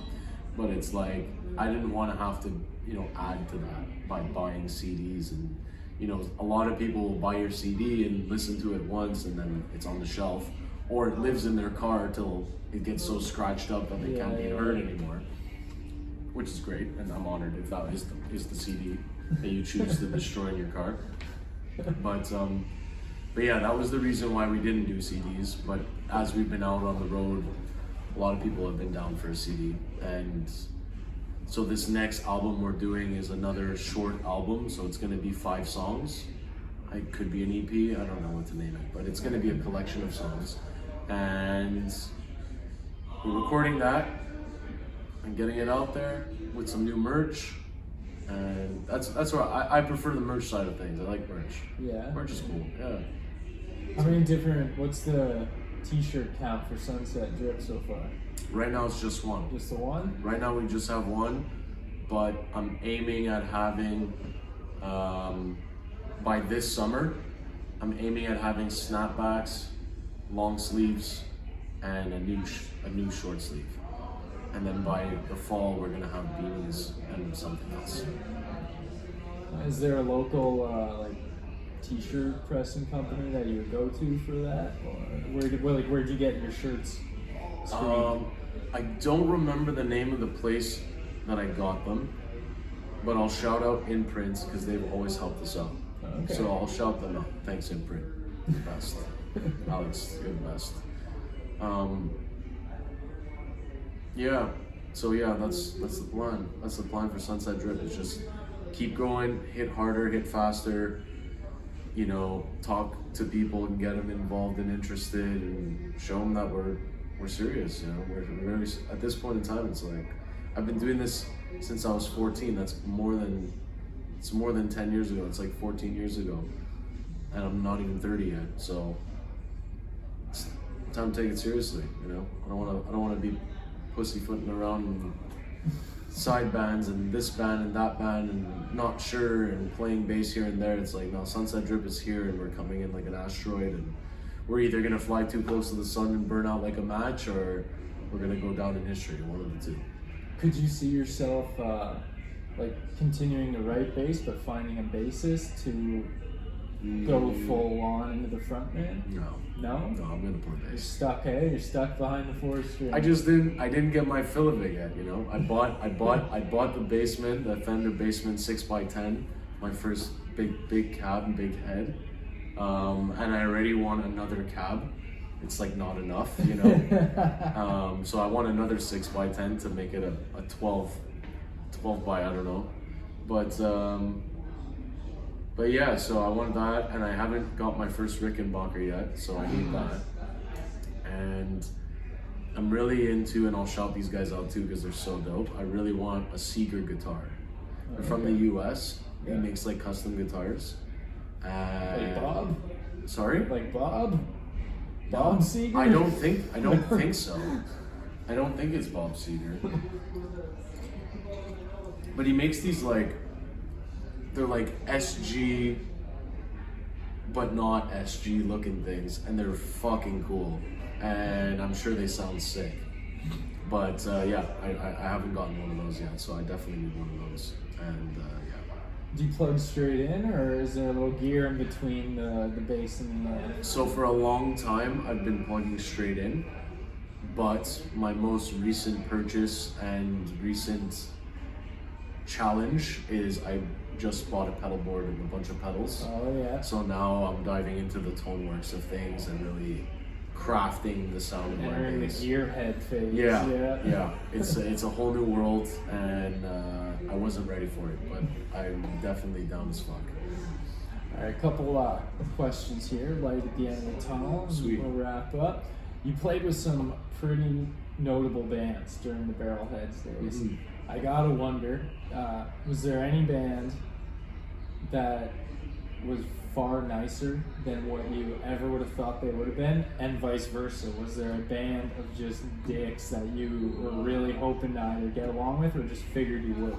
But it's like I didn't want to have to, you know, add to that by buying CDs. And you know, a lot of people will buy your CD and listen to it once and then it's on the shelf, or it lives in their car till it gets so scratched up that they can't be heard anymore, which is great, and I'm honored if that is the CD that you choose to destroy in your car. But yeah, that was the reason why we didn't do CDs. But as we've been out on the road, a lot of people have been down for a CD. And so this next album we're doing is another short album. So it's going to be 5 songs. It could be an EP, I don't know what to name it. But it's going to be a collection of songs. And we're recording that and getting it out there with some new merch. And that's where I prefer the merch side of things. I like merch. Yeah. Merch is cool, yeah. What's the t-shirt count for Sunset Drip so far? Right now it's just one. Just the one? Right now we just have one, but I'm aiming at having, by this summer, I'm aiming at having snapbacks, long sleeves, and a new short sleeve. And then by the fall we're gonna have beanies and something else. Is there a local t-shirt pressing company that you would go to for that, or where'd you get your shirts? I don't remember the name of the place that I got them, but I'll shout out Imprint because they've always helped us out. Okay. So I'll shout them out. Thanks, Imprint. Best. Alex, you're the best. Yeah. So yeah, that's the plan. That's the plan for Sunset Drip. Is just keep going, hit harder, hit faster. You know, talk to people and get them involved and interested, and show them that we're serious. You know, we're very, at this point in time, it's like I've been doing this since I was 14. It's more than 10 years ago. It's like 14 years ago, and I'm not even 30 yet. So it's time to take it seriously. You know, I don't want to be pussyfooting around in side bands and this band and that band and not sure and playing bass here and there. It's like, no, Sunset Drip is here and we're coming in like an asteroid, and we're either gonna fly too close to the sun and burn out like a match, or we're gonna go down in history, one of the two. Could you see yourself like continuing to write bass but finding a bassist to go full on into the front man? No, I'm gonna play You're bass. stuck, hey? You're stuck behind the four string. I didn't get my fill of it yet, you know. I bought the Bassman, the Fender Bassman 6x10, my first big cab and big head, and I already want another cab. It's like not enough, you know. So I want another 6x10 to make it a 12 by, I don't know, but yeah, so I want that, and I haven't got my first Rickenbacker yet, so I need that. And I'm really into, and I'll shout these guys out too because they're so dope, I really want a Seeger guitar. They're from the US. He makes like custom guitars. Like Bob? Sorry? Like Bob? Bob Seeger? I don't think so. I don't think it's Bob Seeger. But he makes these like, they're like SG, but not SG looking things, and they're fucking cool. And I'm sure they sound sick. But yeah, I haven't gotten one of those yet, so I definitely need one of those. And yeah. Do you plug straight in, or is there a little gear in between the bass and the amp? So for a long time, I've been plugging straight in, but my most recent purchase and recent challenge is I just bought a pedal board and a bunch of pedals. Oh yeah. So now I'm diving into the tone works of things and really crafting the sound of my Entering the bass. gearhead phase. Yeah. It's a whole new world, and I wasn't ready for it, but I'm definitely down as fuck. All right, a couple questions here, light at the end of the tunnel. Sweet. We'll wrap up. You played with some pretty notable bands during the Barrelheads days. Mhm. I gotta wonder, was there any band that was far nicer than what you ever would have thought they would have been, and vice versa? Was there a band of just dicks that you were really hoping to either get along with or just figured you would?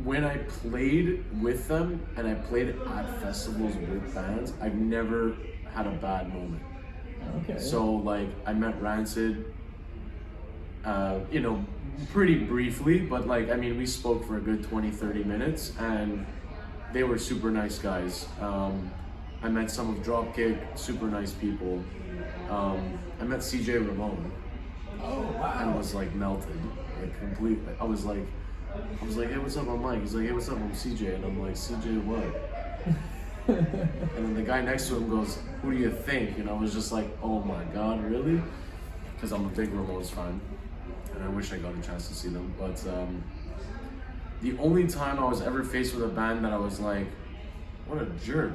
When I played with them and I played at festivals with bands, I've never had a bad moment. Okay. So like I met Rancid, you know, pretty briefly, but like, I mean, we spoke for a good 20-30 minutes, and they were super nice guys. I met some of Dropkick, super nice people. I met CJ Ramone. Oh wow. And was like melted, like completely. I was like, hey, what's up, I'm Mike. He's like, hey, what's up, I'm CJ. And I'm like, CJ what? And then the guy next to him goes, who do you think? And I was just like, oh my God, really? Because I'm a big Ramones fan, and I wish I got a chance to see them. But the only time I was ever faced with a band that I was like, what a jerk.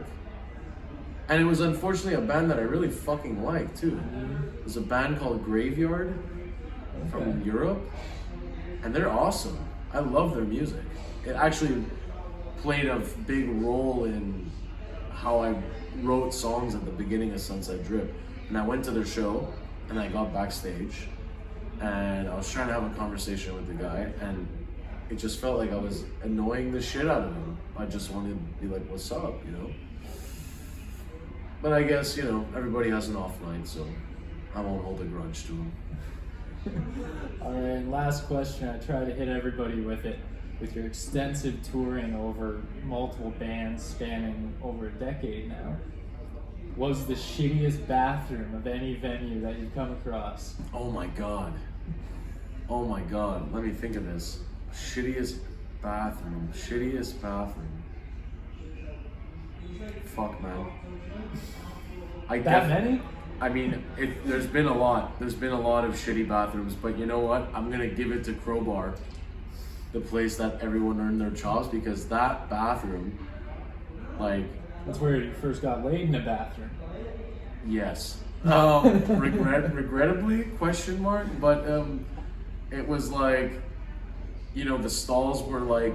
And it was unfortunately a band that I really fucking liked too. It was a band called Graveyard from Europe, and they're awesome. I love their music. It actually played a big role in how I wrote songs at the beginning of Sunset Drip. And I went to their show, and I got backstage, and I was trying to have a conversation with the guy, and it just felt like I was annoying the shit out of him. I just wanted to be like, what's up, you know? But I guess, you know, everybody has an off night, so I won't hold a grudge to him. All right, and last question. I try to hit everybody with it. with your extensive touring over multiple bands spanning over a decade now, was the shittiest bathroom of any venue that you've come across? Oh my god. Oh my god. Let me think of this. Shittiest bathroom. Shittiest bathroom. Fuck, man. Many? I mean, there's been a lot. There's been a lot of shitty bathrooms, but you know what? I'm gonna give it to Crowbar, the place that everyone earned their chops, because that bathroom, like, That's where you first got laid in a bathroom. yes, regrettably, question mark, but it was like, you know, the stalls were like,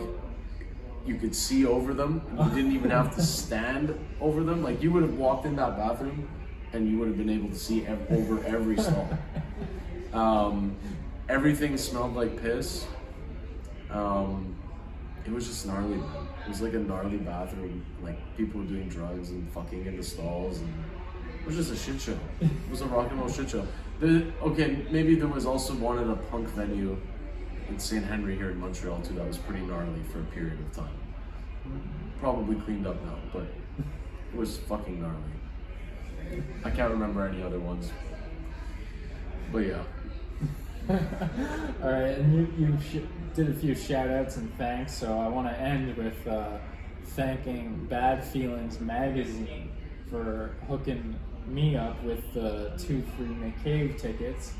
you could see over them. You didn't even have to stand over them. Like, you would have walked in that bathroom and you would have been able to see over every stall. Everything smelled like piss. It was just gnarly, man. It was like a gnarly bathroom. Like, people were doing drugs and fucking in the stalls. And it was just a shit show. It was a rock and roll shit show. Okay, maybe there was also one at a punk venue in St. Henry here in Montreal too that was pretty gnarly for a period of time. Probably cleaned up now, but it was fucking gnarly. I can't remember any other ones. But yeah. All right, and you did a few shout outs and thanks, so I want to end with thanking Bad Feelings Magazine for hooking me up with the 2 free McCabe tickets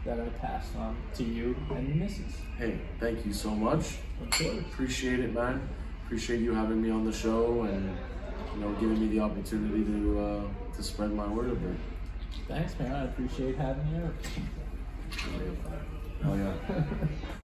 that I passed on to you and the missus. Hey, thank you so much. Of course. Appreciate it, man. Appreciate you having me on the show and, you know, giving me the opportunity to spread my word a bit. Thanks, man. I appreciate having you. Hell yeah.